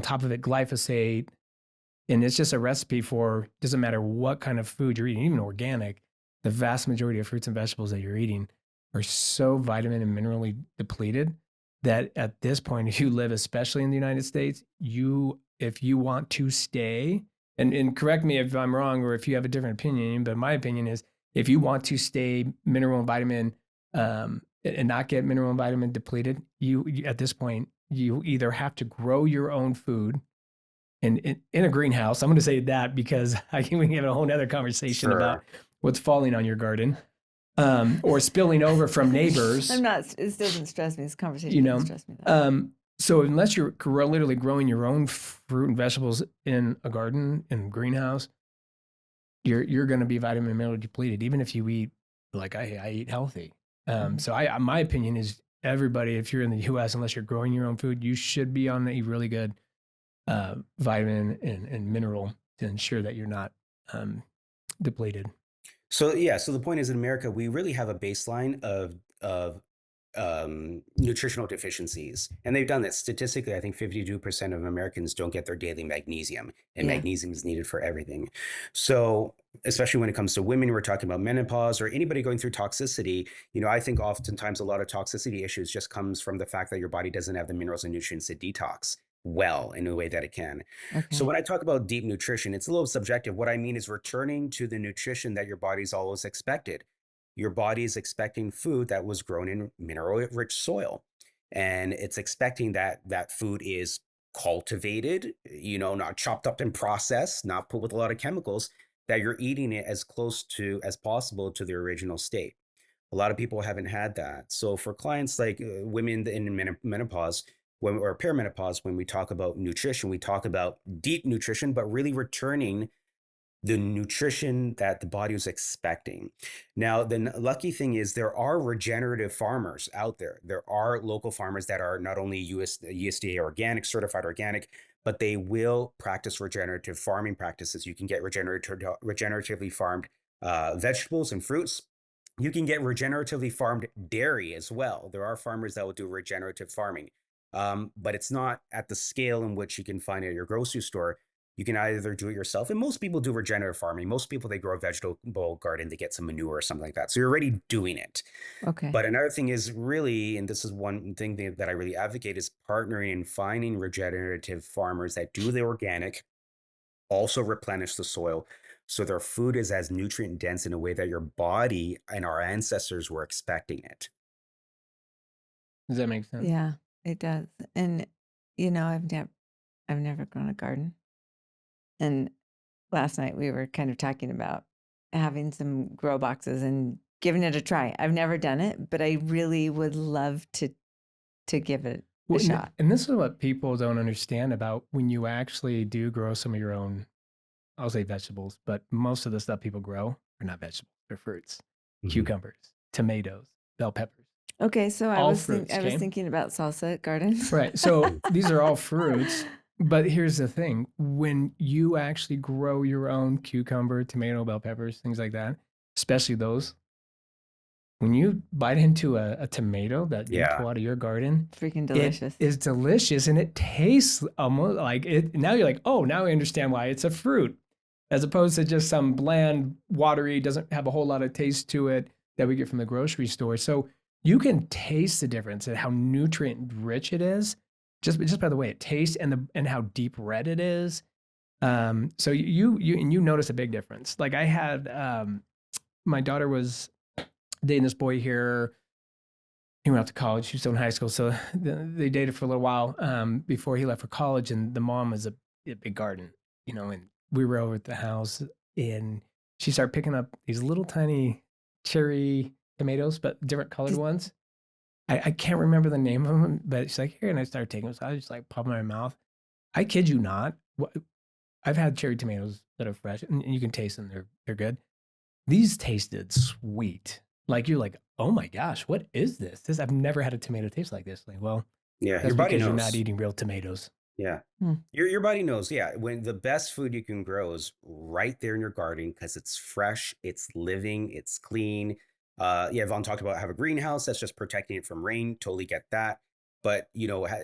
top of it glyphosate, and it's just a recipe for, doesn't matter what kind of food you're eating, even organic, the vast majority of fruits and vegetables that you're eating are so vitamin and minerally depleted that at this point, if you live, especially in the United States, if you want to stay, and correct me if I'm wrong or if you have a different opinion, but my opinion is, if you want to stay mineral and vitamin and not get mineral and vitamin depleted, you at this point, you either have to grow your own food in a greenhouse. I'm going to say that because we can have a whole other conversation about what's falling on your garden, or spilling over from neighbors. It doesn't stress me. This conversation doesn't stress me that. So unless you're literally growing your own fruit and vegetables in a garden, in a greenhouse, you're going to be vitamin and mineral depleted, even if you eat, like I eat healthy. So my opinion is, everybody, if you're in the U.S., unless you're growing your own food, you should be on a really good vitamin and mineral to ensure that you're not depleted. So the point is, in America, we really have a baseline of nutritional deficiencies, and they've done that statistically. I think 52% of Americans don't get their daily magnesium, and magnesium is needed for everything. So especially when it comes to women, we're talking about menopause, or anybody going through toxicity. I think oftentimes a lot of toxicity issues just comes from the fact that your body doesn't have the minerals and nutrients to detox. well in a way that it can. So Okay. when I talk about deep nutrition, it's a little subjective. What I mean is returning to the nutrition that your body's always expected. Your body is expecting food that was grown in mineral rich soil. And it's expecting that that food is cultivated, not chopped up and processed, not put with a lot of chemicals, that you're eating it as close to as possible to the original state. A lot of people haven't had that. So for clients like women in menopause, or perimenopause, when we talk about nutrition, we talk about deep nutrition, but really returning the nutrition that the body was expecting. Now, the lucky thing is there are regenerative farmers out there. There are local farmers that are not only USDA organic, certified organic, but they will practice regenerative farming practices. You can get regeneratively farmed vegetables and fruits. You can get regeneratively farmed dairy as well. There are farmers that will do regenerative farming, but it's not at the scale in which you can find it at your grocery store. You can either do it yourself, and most people do regenerative farming. Most people, they grow a vegetable garden, they get some manure or something like that. So you're already doing it. Okay. But another thing is really, and this is one thing that I really advocate, is partnering and finding regenerative farmers that do the organic, also replenish the soil, so their food is as nutrient dense in a way that your body and our ancestors were expecting it. Does that make sense? Yeah, it does. And I've never grown a garden. And last night we were kind of talking about having some grow boxes and giving it a try. I've never done it, but I really would love to give it a shot. And this is what people don't understand about when you actually do grow some of your own, I'll say vegetables, but most of the stuff people grow are not vegetables, they're fruits, cucumbers, tomatoes, bell peppers. Okay, so I All was fruits, okay? thinking about salsa gardens. Right. So these are all fruits. But here's the thing. When you actually grow your own cucumber, tomato, bell peppers, things like that, especially those, when you bite into a tomato that you pull out of your garden, Freaking delicious. it is delicious and it tastes almost like it. Now you're like, oh, now I understand why it's a fruit, as opposed to just some bland, watery, doesn't have a whole lot of taste to it that we get from the grocery store. So you can taste the difference and how nutrient rich it is just by the way it tastes and how deep red it is. So you notice a big difference. Like I had my daughter was dating this boy here. He went off to college. She was still in high school, so they dated for a little while before he left for college. And the mom was a big garden, and we were over at the house, and she started picking up these little tiny cherry tomatoes, but different colored ones. I can't remember the name of them, but she's like, here, and I started taking them. So I was just like popping my mouth. I kid you not. I've had cherry tomatoes that are fresh, and you can taste them. They're good. These tasted sweet. Like you're like, oh my gosh, what is this? I've never had a tomato taste like this. Like, well, Yeah, that's your body because knows. you're not eating real tomatoes. Yeah. Your body knows. Yeah. When the best food you can grow is right there in your garden because it's fresh, it's living, it's clean. Yeah, Vaughn talked about have a greenhouse that's just protecting it from rain. Totally get that. But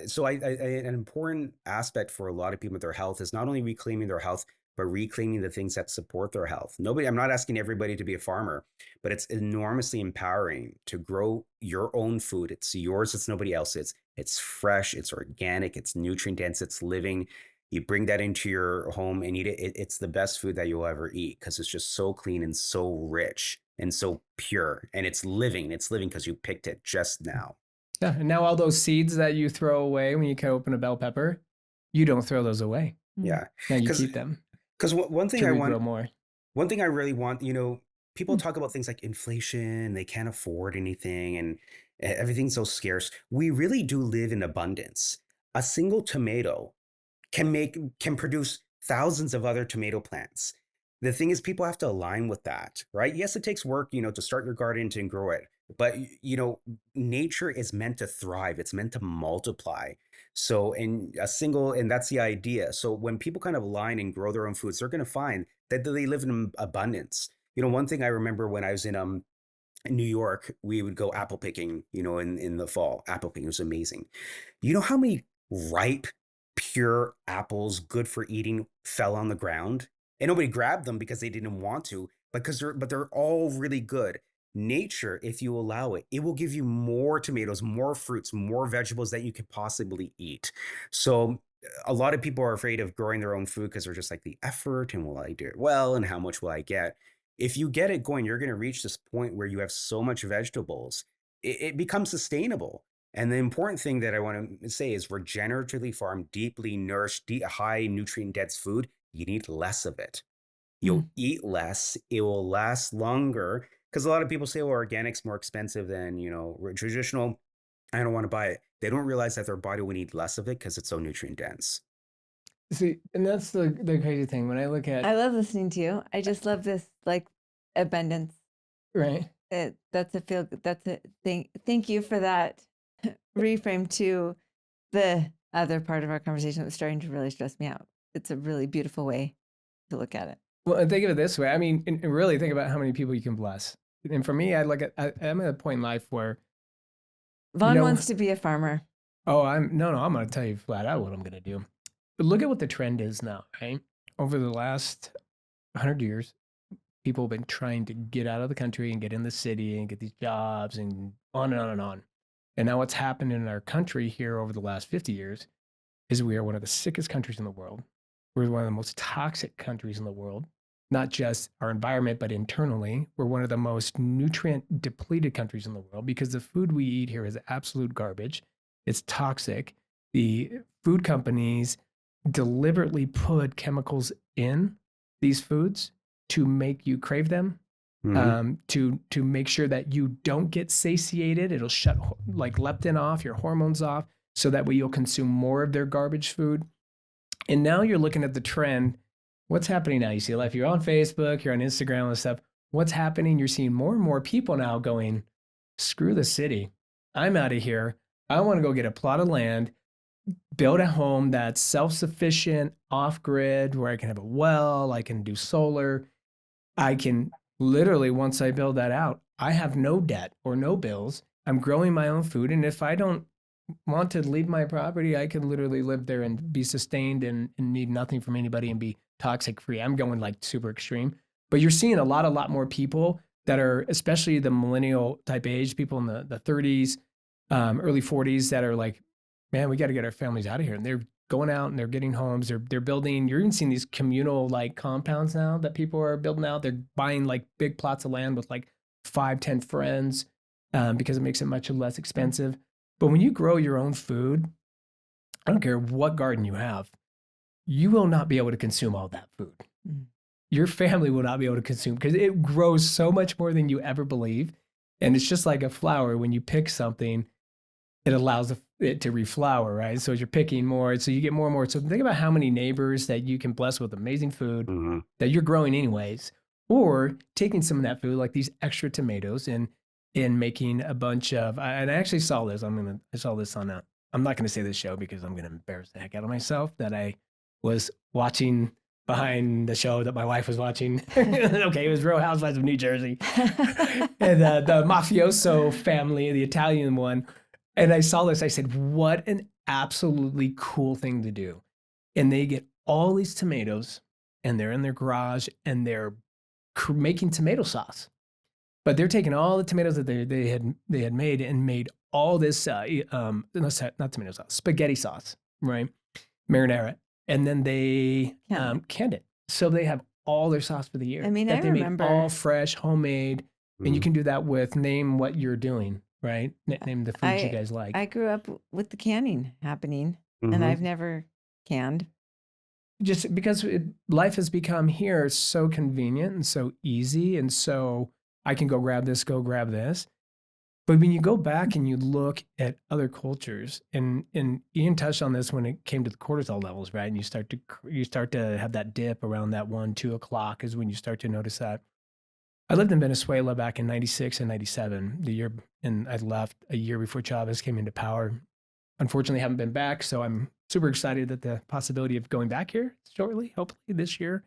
so an important aspect for a lot of people with their health is not only reclaiming their health, but reclaiming the things that support their health. I'm not asking everybody to be a farmer, but it's enormously empowering to grow your own food. It's yours, it's nobody else's. It's fresh, it's organic, it's nutrient dense, it's living. You bring that into your home and eat it. It's the best food that you'll ever eat because it's just so clean and so rich and so pure. And it's living. It's living because you picked it just now. Yeah. And now all those seeds that you throw away when you cut open a bell pepper, you don't throw those away. Yeah. Now you keep them. Because one thing to I regrow want, more. one thing I really want, people talk about things like inflation, they can't afford anything, and everything's so scarce. We really do live in abundance. A single tomato can produce thousands of other tomato plants. The thing is, people have to align with that, right? Yes, it takes work, to start your garden and grow it. But, nature is meant to thrive. It's meant to multiply. So, and that's the idea. So when people kind of align and grow their own foods, they're going to find that they live in abundance. One thing I remember when I was in New York, we would go apple picking, in the fall. Apple picking was amazing. You know how many ripe, pure apples, good for eating, fell on the ground? And nobody grabbed them because they didn't want to, but they're all really good. Nature, if you allow it, it will give you more tomatoes, more fruits, more vegetables that you could possibly eat. So a lot of people are afraid of growing their own food because they're just like the effort and will I do it well and how much will I get? If you get it going, you're going to reach this point where you have so much vegetables, it becomes sustainable. And the important thing that I want to say is regeneratively farmed, deeply nourished, high nutrient dense food, you need less of it. You'll eat less, it will last longer. Because a lot of people say, well, organic's more expensive than, traditional. I don't want to buy it. They don't realize that their body will need less of it because it's so nutrient dense. See, and that's the crazy thing. When I look at, I love listening to you. I just love this like abundance. right? That's a thing. Thank you for that reframe to the other part of our conversation that was starting to really stress me out. It's a really beautiful way to look at it. Well, and think of it this way. I mean, and really think about how many people you can bless. And for me, I'm at a point in life where Vohn wants to be a farmer. Oh, I'm going to tell you flat out what I'm going to do. But look at what the trend is now, right? Over the last 100 years, people have been trying to get out of the country and get in the city and get these jobs and on and on and on. And now what's happened in our country here over the last 50 years is we are one of the sickest countries in the world. We're one of the most toxic countries in the world, not just our environment, but internally. We're one of the most nutrient depleted countries in the world because the food we eat here is absolute garbage. It's toxic. The food companies deliberately put chemicals in these foods to make you crave them, to make sure that you don't get satiated. It'll shut like leptin off, your hormones off, so that way you'll consume more of their garbage food. And now you're looking at the trend. What's happening now? You see, if you're on Facebook, you're on Instagram and stuff, what's happening? You're seeing more and more people now going, screw the city. I'm out of here. I want to go get a plot of land, build a home that's self-sufficient, off-grid, where I can have a well, I can do solar. I can literally, once I build that out, I have no debt or no bills. I'm growing my own food. And if I don't want to leave my property, I can literally live there and be sustained and need nothing from anybody and be toxic free. I'm going like super extreme. But you're seeing a lot more people that are, especially the millennial type age, people in the 30s, early 40s that are like, man, we got to get our families out of here. And they're going out and they're getting homes. They're building. You're even seeing these communal like compounds now that people are building out. They're buying like big plots of land with like 5-10 friends because it makes it much less expensive. But when you grow your own food, I don't care what garden you have, you will not be able to consume all that food. Your family will not be able to consume because it grows so much more than you ever believe. And it's just like a flower. When you pick something, it allows it to reflower, right? So as you're picking more, so you get more and more. So think about how many neighbors that you can bless with amazing food that you're growing anyways, or taking some of that food, like these extra tomatoes, and making a bunch of. And I actually saw this. I saw this on I'm not going to say this show because I'm going to embarrass the heck out of myself. That I was watching behind the show that my wife was watching. Okay, it was Real Housewives of New Jersey, and the mafioso family, the Italian one. And I saw this, I said, what an absolutely cool thing to do. And they get all these tomatoes and they're in their garage and they're making tomato sauce. But they're taking all the tomatoes that they had made and made all this, not tomato sauce, spaghetti sauce, right? Marinara. And then they canned it. So they have all their sauce for the year. I mean, I remember. Made all fresh, homemade. And you can do that with, name what you're doing. Right? Name the foods you guys like. I grew up with the canning happening, and I've never canned. Just because life has become here so convenient and so easy, and so I can go grab this. But when you go back and you look at other cultures, and Ian touched on this when it came to the cortisol levels, right? And you start to have that dip around that 1-2 o'clock is when you start to notice that. I lived in Venezuela back in 96 and 97, and I left a year before Chavez came into power. Unfortunately, I haven't been back, so I'm super excited at the possibility of going back here shortly, hopefully this year.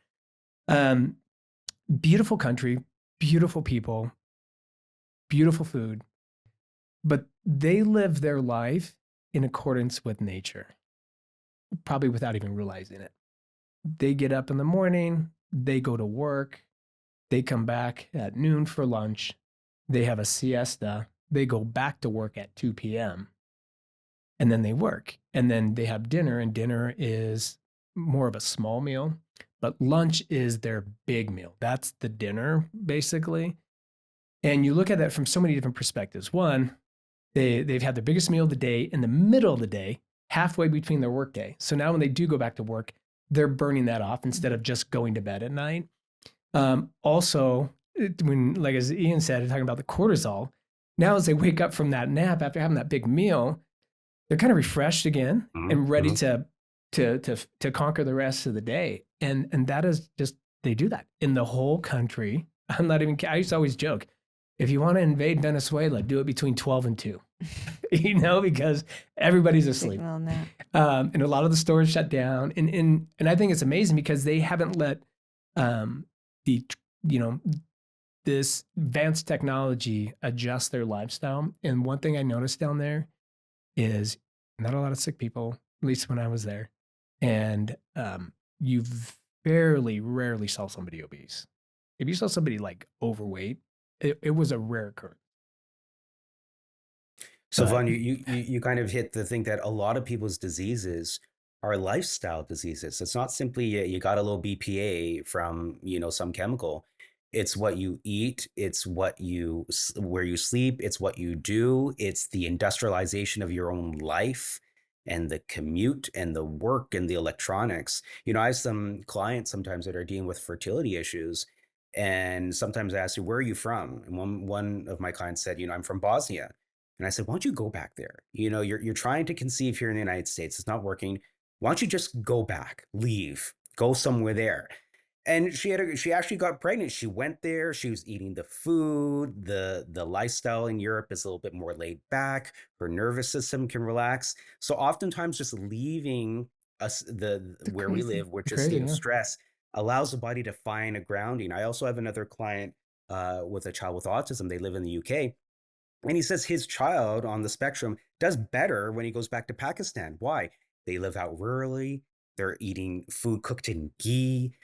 Beautiful country, beautiful people, beautiful food, but they live their life in accordance with nature, probably without even realizing it. They get up in the morning, they go to work, they come back at noon for lunch. They have a siesta. They go back to work at 2 p.m. and then they work, and then they have dinner, and dinner is more of a small meal, but lunch is their big meal. That's the dinner, basically. And you look at that from so many different perspectives. One, they've had their biggest meal of the day in the middle of the day, halfway between their workday. So now when they do go back to work, they're burning that off instead of just going to bed at night. Also, when, like as Ian said, talking about the cortisol, now as they wake up from that nap after having that big meal, they're kind of refreshed again and ready to conquer the rest of the day. And that is just, they do that in the whole country. I'm not even, I used to always joke, if you want to invade Venezuela, do it between 12 and 2, because everybody's asleep. And a lot of the stores shut down. And I think it's amazing because they haven't let this advanced technology adjust their lifestyle. And one thing I noticed down there is not a lot of sick people, at least when I was there. And you rarely saw somebody obese. If you saw somebody like overweight, it was a rare occurrence. So Vohn, you kind of hit the thing that a lot of people's diseases are lifestyle diseases. It's not simply you got a low BPA from some chemical. It's what you eat. It's where you sleep. It's what you do. It's the industrialization of your own life and the commute and the work and the electronics. I have some clients sometimes that are dealing with fertility issues. And sometimes I ask you, where are you from? And one of my clients said, I'm from Bosnia. And I said, why don't you go back there? You're trying to conceive here in the United States. It's not working. Why don't you just go back, leave, go somewhere there? And she actually got pregnant. She went there. She was eating the food. The lifestyle in Europe is a little bit more laid back. Her nervous system can relax. So oftentimes just leaving us where we live, which is state of stress, allows the body to find a grounding. I also have another client with a child with autism. They live in the UK. And he says his child on the spectrum does better when he goes back to Pakistan. Why? They live out rurally. They're eating food cooked in ghee,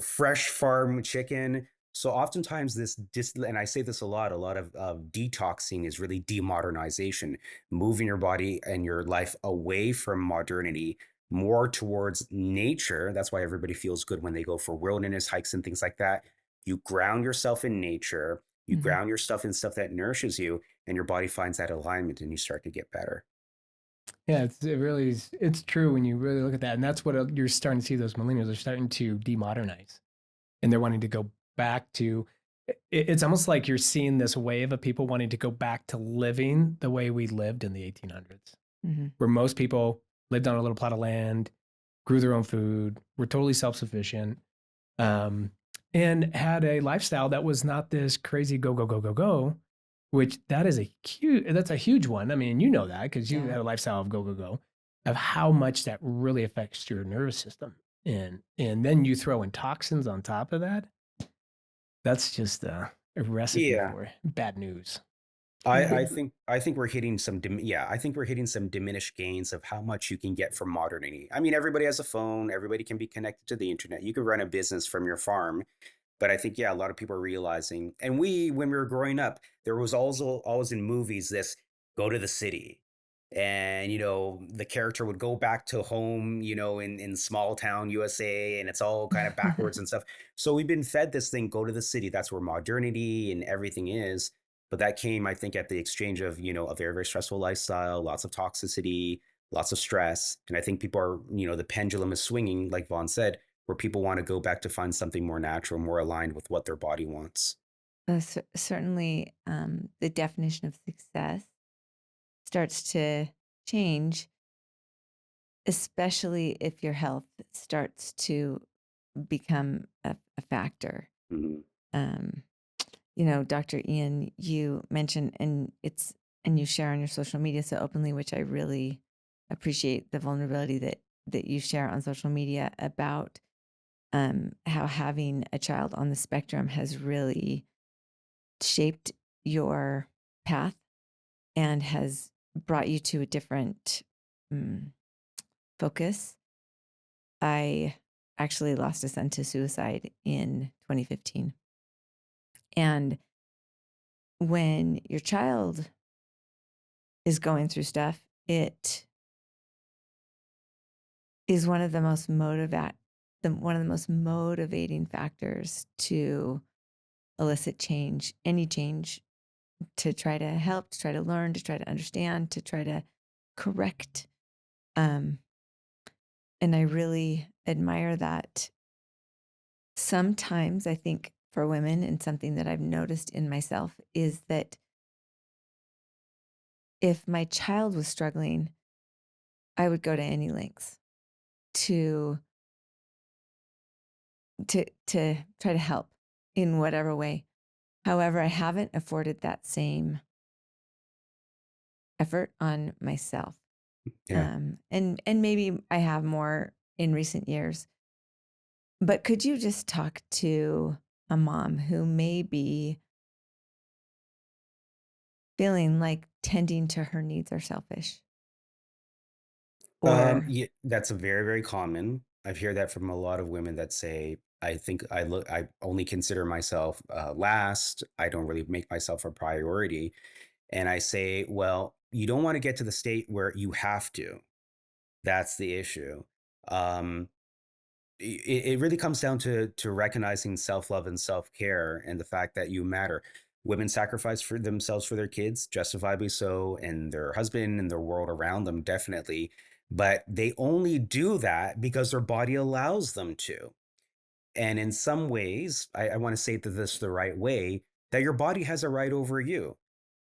fresh farm chicken. So oftentimes and I say this a lot of detoxing is really demodernization, moving your body and your life away from modernity, more towards nature. That's why everybody feels good when they go for wilderness hikes and things like that. You ground yourself in nature. You ground your stuff in stuff that nourishes you, and your body finds that alignment, and you start to get better. Yeah, it's true when you really look at that. And that's what you're starting to see. Those millennials are starting to demodernize, and they're wanting to go back to, it's almost like you're seeing this wave of people wanting to go back to living the way we lived in the 1800s, where most people lived on a little plot of land, grew their own food, were totally self-sufficient, and had a lifestyle that was not this crazy go, which that's a huge one. I mean, you know that because you had a lifestyle of go, of how much that really affects your nervous system. And then you throw in toxins on top of that. That's just a recipe for bad news. I think we're hitting some diminished gains of how much you can get from modernity. I mean, everybody has a phone, everybody can be connected to the internet. You can run a business from your farm. But I think, a lot of people are realizing, and when we were growing up, there was also always in movies this go to the city. And, the character would go back to home, in small town USA, and it's all kind of backwards and stuff. So we've been fed this thing, go to the city. That's where modernity and everything is. But that came, I think, at the exchange of, a very, very stressful lifestyle, lots of toxicity, lots of stress. And I think people are, the pendulum is swinging, like Vohn said, where people want to go back to find something more natural, more aligned with what their body wants. Certainly, the definition of success starts to change, especially if your health starts to become a factor. Dr. Ian, you mentioned, and you share on your social media so openly, which I really appreciate the vulnerability that you share on social media about how having a child on the spectrum has really shaped your path and has brought you to a different focus. I actually lost a son to suicide in 2015. And when your child is going through stuff, it is one of the most motivating factors to elicit change, any change, to try to help, to try to learn, to try to understand, to try to correct. And I really admire that. Sometimes I think for women, and something that I've noticed in myself, is that if my child was struggling, I would go to any lengths to try to help in whatever way. However, I haven't afforded that same effort on myself. Yeah. And maybe I have more in recent years. But could you just talk to a mom who may be feeling like tending to her needs are selfish? Or Yeah, that's a very, very common. I've heard that from a lot of women that say, I only consider myself last. I don't really make myself a priority. And I say, well, you don't want to get to the state where you have to. That's the issue. Um, it really comes down to recognizing self-love and self-care and the fact that you matter. Women sacrifice for themselves for their kids, justifiably so, and their husband and their world around them, definitely. But they only do that because their body allows them to. And in some ways, I want to say this the right way, that your body has a right over you.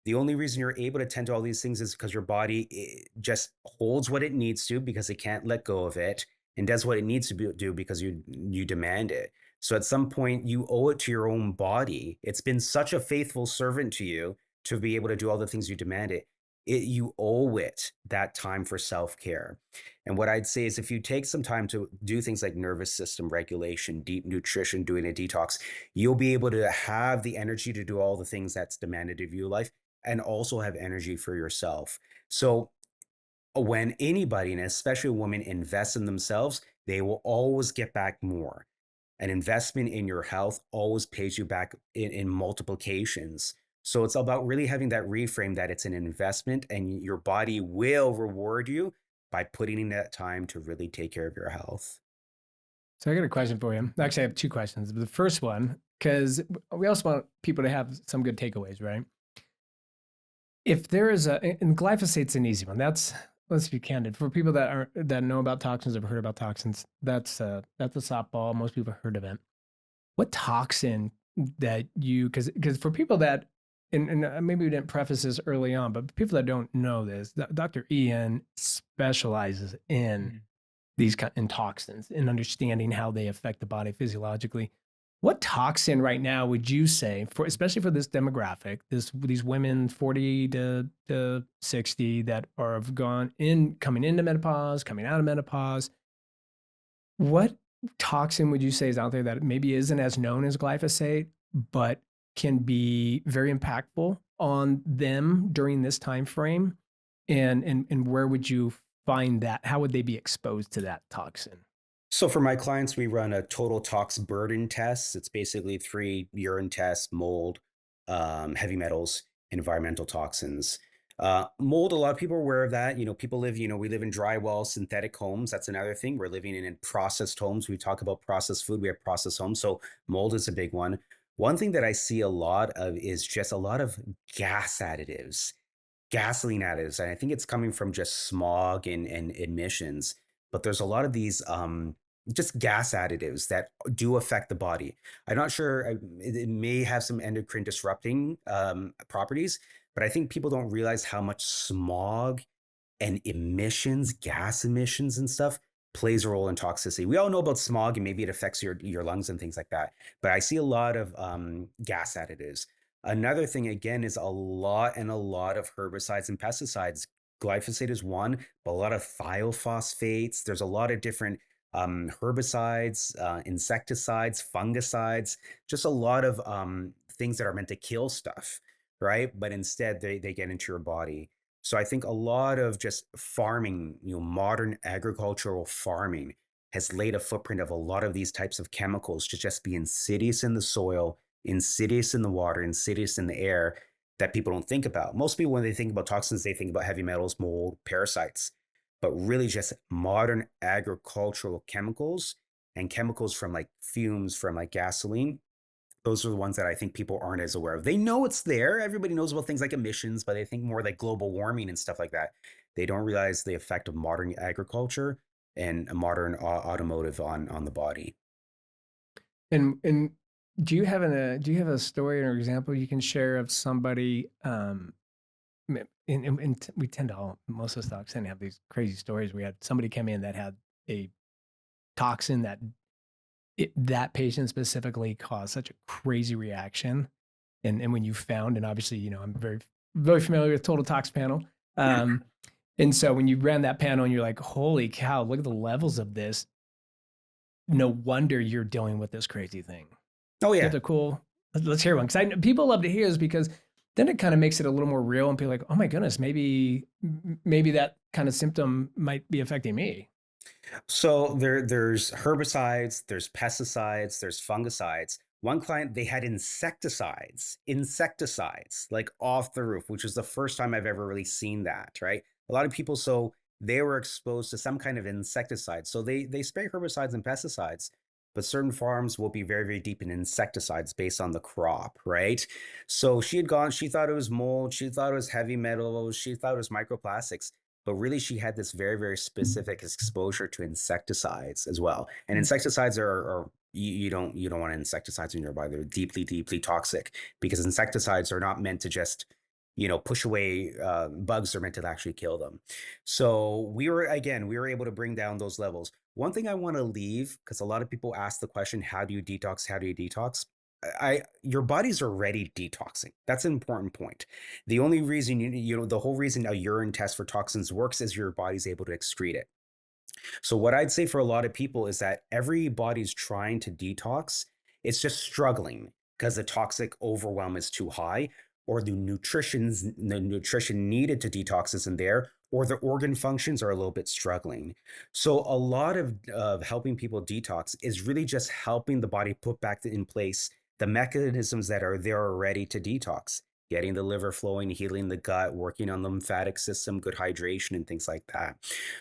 The only reason you're able to tend to all these things is because your body just holds what it needs to because it can't let go of it, and does what it needs to do because you demand it. So at some point, you owe it to your own body. It's been such a faithful servant to you to be able to do all the things you demand it. You owe it that time for self-care. And what I'd say is if you take some time to do things like nervous system regulation, deep nutrition, doing a detox, you'll be able to have the energy to do all the things that's demanded of you in life, and also have energy for yourself. So when anybody, and especially a woman, invests in themselves, they will always get back more. An investment in your health always pays you back in multiplications. So it's about really having that reframe that it's an investment and your body will reward you by putting in that time to really take care of your health. So I got a question for you. Actually, I have two questions. The first one, because we also want people to have some good takeaways, right? If there is and glyphosate's an easy one. Let's be candid. For people that know about toxins, have heard about toxins, that's a softball. Most people have heard of it. What toxin that because for people that, and maybe we didn't preface this early on, but people that don't know this, Dr. Ian specializes in these in toxins, in understanding how they affect the body physiologically. What toxin right now would you say, for especially for this demographic, these women 40 to 60 that have coming into menopause, coming out of menopause, what toxin would you say is out there that maybe isn't as known as glyphosate, but can be very impactful on them during this time frame? And where would you find that? How would they be exposed to that toxin? So for my clients, we run a total tox burden test. It's basically 3 urine tests: mold, heavy metals, environmental toxins. Mold, a lot of people are aware of that. People live, we live in drywall, synthetic homes. That's another thing. We're living in processed homes. We talk about processed food. We have processed homes. So mold is a big one. One thing that I see a lot of is just a lot of gas additives, gasoline additives. And I think it's coming from just smog and emissions. But there's a lot of these just gas additives that do affect the body. I'm not sure, it may have some endocrine disrupting properties, but I think people don't realize how much smog and emissions, gas emissions and stuff, plays a role in toxicity. We all know about smog and maybe it affects your lungs and things like that. But I see a lot of gas additives. Another thing again is a lot of herbicides and pesticides. Glyphosate is one, but a lot of thiophosphates. There's a lot of different herbicides, insecticides, fungicides, just a lot of things that are meant to kill stuff, right? But instead they get into your body. So I think a lot of just farming, modern agricultural farming has laid a footprint of a lot of these types of chemicals to just be insidious in the soil, insidious in the water, insidious in the air. that people don't think about. Most people, when they think about toxins, they think about heavy metals, mold, parasites, but really just modern agricultural chemicals and chemicals from like fumes from like gasoline. Those are the ones that I think people aren't as aware of. They know it's there. Everybody knows about things like emissions, but they think more like global warming and stuff like that. They don't realize the effect of modern agriculture and a modern automotive on the body. And do you have do you have a story or example you can share of somebody? We tend to most of us docs tend to have these crazy stories. We had somebody come in that had a toxin that patient specifically caused such a crazy reaction. And when you found, and obviously, I'm very familiar with Total Tox panel. And so when you ran that panel and you're like, holy cow, look at the levels of this. No wonder you're dealing with this crazy thing. Oh yeah. That's a cool, let's hear one. Because people love to hear this because then it kind of makes it a little more real and people like, oh my goodness, maybe that kind of symptom might be affecting me. So there's herbicides, there's pesticides, there's fungicides. One client, they had insecticides, like off the roof, which was the first time I've ever really seen that, right? A lot of people, so they were exposed to some kind of insecticide. So they spray herbicides and pesticides, but certain farms will be very, very deep in insecticides based on the crop, right? So she thought it was mold, she thought it was heavy metals, she thought it was microplastics, but really she had this very, very specific exposure to insecticides as well. And insecticides are you don't want insecticides in your body. They're deeply, deeply toxic because insecticides are not meant to just push away bugs. Are meant to actually kill them. So we were able to bring down those levels. One thing I want to leave, because a lot of people ask the question, how do you detox? How do you detox? Your body's already detoxing. That's an important point. The only reason the whole reason a urine test for toxins works is your body's able to excrete it. So what I'd say for a lot of people is that everybody's trying to detox. It's just struggling because the toxic overwhelm is too high, or the nutrition needed to detox isn't there, or the organ functions are a little bit struggling. So a lot of helping people detox is really just helping the body put back in place the mechanisms that are there already to detox, getting the liver flowing, healing the gut, working on the lymphatic system, good hydration, and things like that.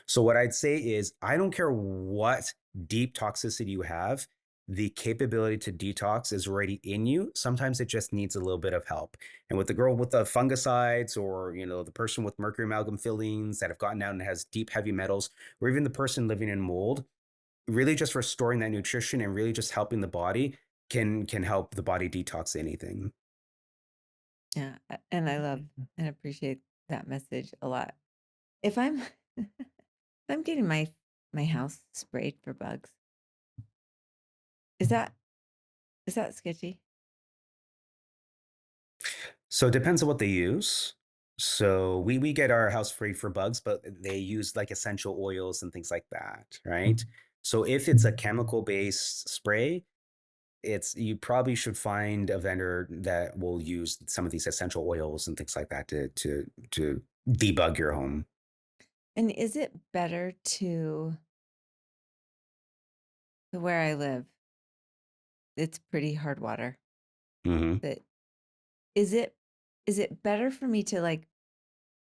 So what I'd say is, I don't care what deep toxicity you have, the capability to detox is already in you. Sometimes it just needs a little bit of help. And with the girl with the fungicides, or the person with mercury amalgam fillings that have gotten out and has deep heavy metals, or even the person living in mold, really just restoring that nutrition and really just helping the body can help the body detox anything. Yeah, and I love and appreciate that message a lot. If I'm if I'm getting my house sprayed for bugs, is that sketchy? So it depends on what they use. So we get our house free for bugs, but they use like essential oils and things like that, right? So if it's a chemical based spray, you probably should find a vendor that will use some of these essential oils and things like that to debug your home. And is it better where I live, it's pretty hard water. Hmm. That is it better for me to like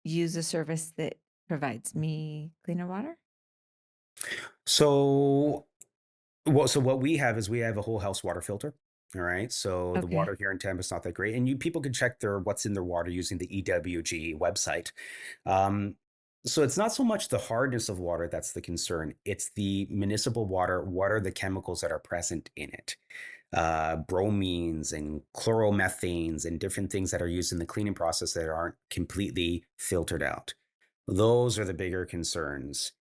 use a service that provides me cleaner water? So so what we have is we have a whole house water filter. All right. So the Okay. water here in Tampa is not that great. And people can check what's in their water using the EWG website. Um, so it's not so much the hardness of water that's the concern. It's the municipal water. What are the chemicals that are present in it? Bromines and chloromethanes and different things that are used in the cleaning process that aren't completely filtered out. Those are the bigger concerns.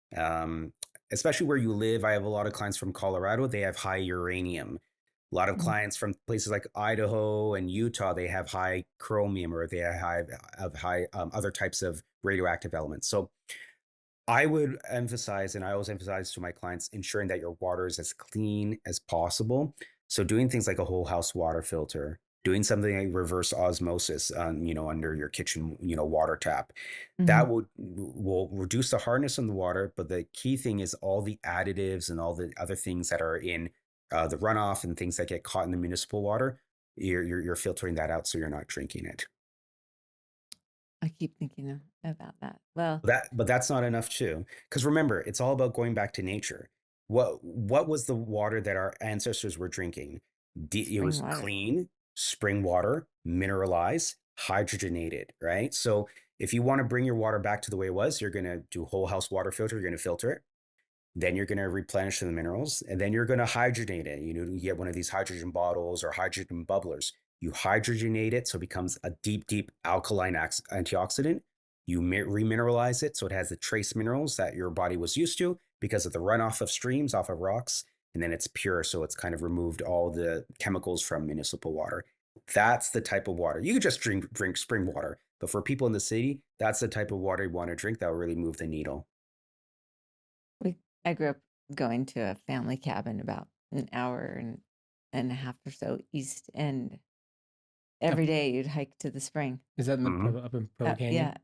Especially where you live. I have a lot of clients from Colorado. They have high uranium. A lot of Mhm. clients from places like Idaho and Utah, they have high chromium, or they have high other types of radioactive elements. So I would emphasize, and I always emphasize to my clients, ensuring that your water is as clean as possible. So doing things like a whole house water filter, doing something like reverse osmosis under your kitchen, water tap, that Mhm. will reduce the hardness in the water. But the key thing is all the additives and all the other things that are in the runoff and things that get caught in the municipal water. You're filtering that out so you're not drinking it. I keep thinking about that. Well, But that's not enough too, because remember, it's all about going back to nature. What was the water that our ancestors were drinking? It spring was water. clean spring water, mineralized, hydrogenated, right? So if you want to bring your water back to the way it was, you're going to do whole house water filter. You're going to filter it. Then you're going to replenish the minerals, and then you're going to hydrogenate it. You get one of these hydrogen bottles or hydrogen bubblers. You hydrogenate it so it becomes a deep, deep alkaline antioxidant. You remineralize it so it has the trace minerals that your body was used to because of the runoff of streams off of rocks. And then it's pure, so it's kind of removed all the chemicals from municipal water. That's the type of water. You could just drink spring water, but for people in the city, that's the type of water you want to drink that will really move the needle. I grew up going to a family cabin about an hour and a half or so east, and every day you'd hike to the spring. Is that in the up in Provo Canyon?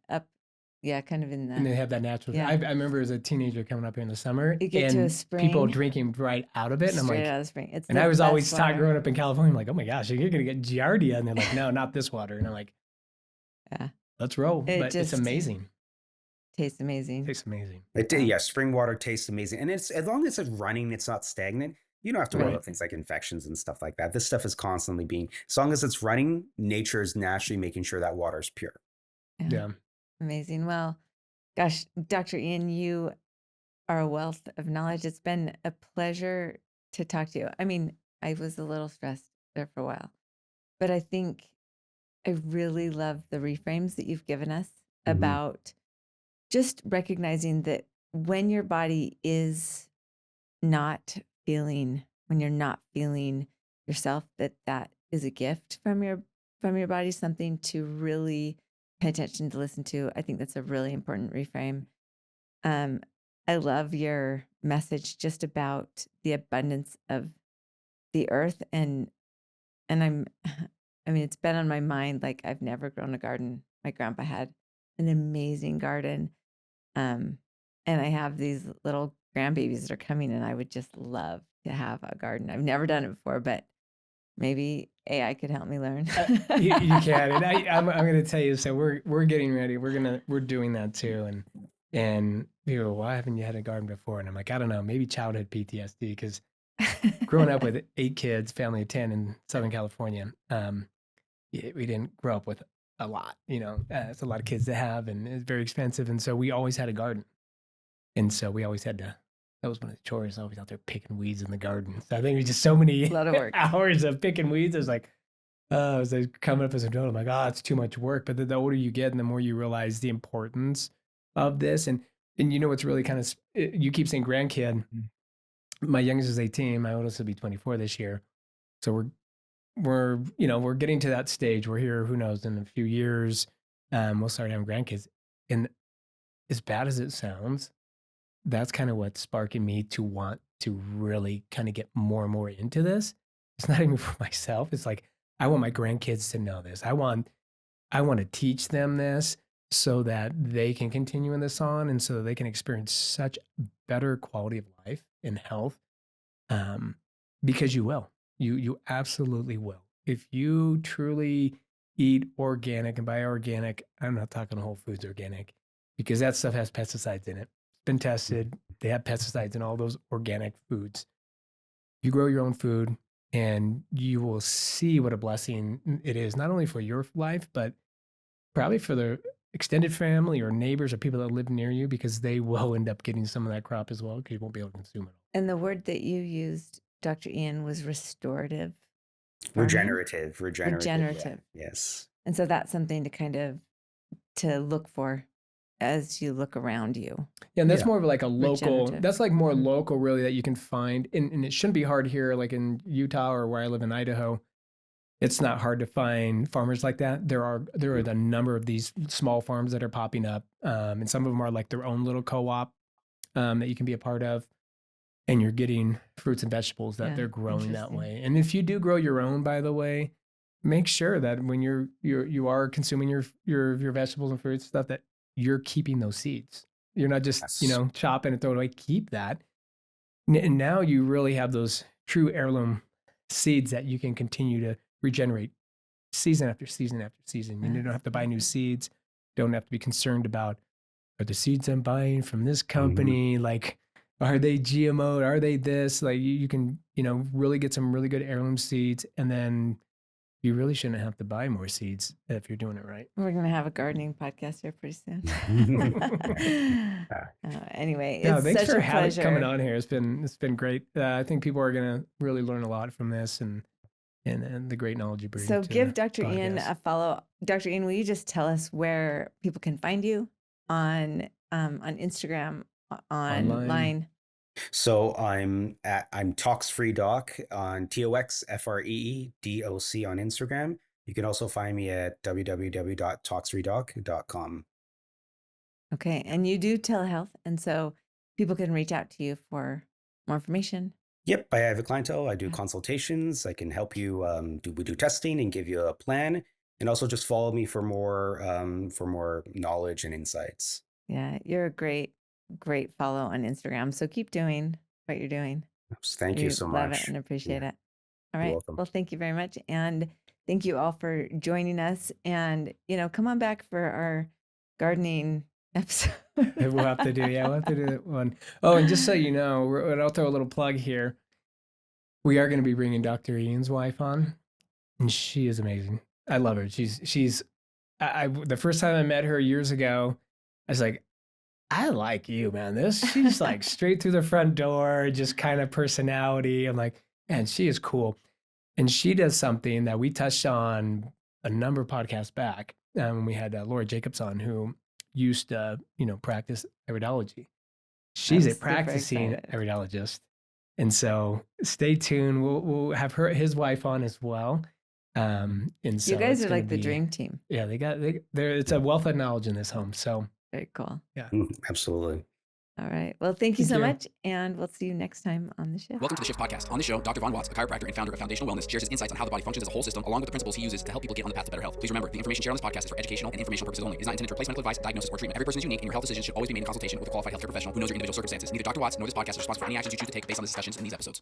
Yeah, kind of in And they the, have that natural. yeah. I remember as a teenager coming up here in the summer, You get to a and people spring, drinking right out of it, and I'm straight like, out of the spring. It's and the I was always best taught water. growing up in California, I'm like, oh my gosh, you're gonna get giardia, and they're like, no, not this water, and I'm like, Yeah, let's roll. It But it's just amazing. tastes amazing. Tastes amazing. Yeah, spring water tastes amazing, and it's as long as it's running, it's not stagnant. You don't have to worry Right. about things like infections and stuff like that. This stuff is constantly being, as long as it's running, nature is naturally making sure that water is pure. Yeah. Amazing. Well, gosh, Dr. Ian, you are a wealth of knowledge. It's been a pleasure to talk to you. I mean, I was a little stressed there for a while, but I think I really love the reframes that you've given us about just recognizing that when your body is not when you're not feeling yourself, that is a gift from your body, something to really pay attention to, listen to. I think that's a really important reframe. I love your message just about the abundance of the earth, and I mean, it's been on my mind. Like, I've never grown a garden. My grandpa had an amazing garden. And I have these little grandbabies that are coming, and I would just love to have a garden. I've never done it before, but maybe AI could help me learn. You can, and I'm going to tell you. So we're getting ready. We're doing that too, and people go, why haven't you had a garden before? And I'm like, I don't know, maybe childhood PTSD, because growing up with 8 kids, family of 10 in Southern California, we didn't grow up with a lot. It's a lot of kids to have, and it's very expensive, and so we always had a garden, and so we always had to. That was one of the chores. Always out there picking weeds in the garden. So I think it was just so many A lot of work. hours of picking weeds. I was like, as I coming up as an adult, I'm like, it's too much work. But the older you get, and the more you realize the importance of this, and what's really kind of, you keep saying grandkid. My youngest is 18. My oldest will be 24 this year. So we're getting to that stage. We're here. Who knows? In a few years, we'll start having grandkids. And as bad as it sounds, that's kind of what's sparking me to want to really kind of get more and more into this. It's not even for myself. It's like, I want my grandkids to know this. I want to teach them this so that they can continue in this on, and so that they can experience such better quality of life and health. Because you will. You absolutely will. If you truly eat organic, and by organic, I'm not talking Whole Foods organic, because that stuff has pesticides in it. It's been tested. They have pesticides in all those organic foods. You grow your own food, and you will see what a blessing it is, not only for your life, but probably for the extended family or neighbors or people that live near you, because they will end up getting some of that crop as well, because you won't be able to consume it all. And the word that you used, Dr. Ian, was restorative farming? Regenerative. Regenerative. Yeah. Yes. And so that's something to look for as you look around you. Yeah, and that's more of like a local, Regenerative. that's like more local really, that you can find. And it shouldn't be hard here, like in Utah or where I live in Idaho. It's not hard to find farmers like that. There are a number of these small farms that are popping up. And some of them are like their own little co-op that you can be a part of. And you're getting fruits and vegetables that they're growing that way. And if you do grow your own, by the way, make sure that when you are consuming your vegetables and fruits stuff, that you're keeping those seeds. You're not just chopping and throwing away. Keep that. And now you really have those true heirloom seeds that you can continue to regenerate season after season after season. You don't have to buy new seeds. don't have to be concerned about, are the seeds I'm buying from this company, like, are they GMO? Are they this? Like you can, really get some really good heirloom seeds, and then you really shouldn't have to buy more seeds if you're doing it right. We're going to have a gardening podcast here pretty soon. Anyway, it's thanks such for a pleasure coming on here. It's been great. I think people are going to really learn a lot from this and the great knowledge you bring. So give Dr. podcast. Ian a follow. Dr. Ian, will you just tell us where people can find you on Instagram, online? So I'm Tox-Free Doc on TOXFREEDOC on Instagram. You can also find me at www.toxfreedoc.com. Okay, and you do telehealth, and so people can reach out to you for more information. Yep, I have a clientele. I do consultations. I can help you. We do testing and give you a plan, and also just follow me for more knowledge and insights. Yeah, you're a great follow on Instagram. So keep doing what you're doing. Thank you so much. Love it and appreciate it. All right. You're welcome. Well, thank you very much, and thank you all for joining us. And come on back for our gardening episode. We'll have to do that one. Oh, and just so you know, I'll throw a little plug here. We are going to be bringing Dr. Ian's wife on, and she is amazing. I love her. She's the first time I met her years ago, I was like, I like you, man. She's like straight through the front door, just kind of personality. I'm like, man, she is cool. And she does something that we touched on a number of podcasts back when we had Laura Jacobs on, who used to, practice iridology. She's a practicing iridologist. And so stay tuned. We'll have his wife on as well. And so you guys are like the dream team. Yeah, it's a wealth of knowledge in this home. So very cool. Yeah, absolutely. All right. Well, thank you so much, and we'll see you next time on the Shift. Welcome to the Shift podcast. On the show, Dr. Vohn Watts, a chiropractor and founder of Foundational Wellness, shares his insights on how the body functions as a whole system, along with the principles he uses to help people get on the path to better health. Please remember, the information shared on this podcast is for educational and informational purposes only. It is not intended to replace medical advice, diagnosis, or treatment. Every person is unique, and your health decisions should always be made in consultation with a qualified healthcare professional who knows your individual circumstances. Neither Dr. Watts nor this podcast are responsible for any actions you choose to take based on the discussions in these episodes.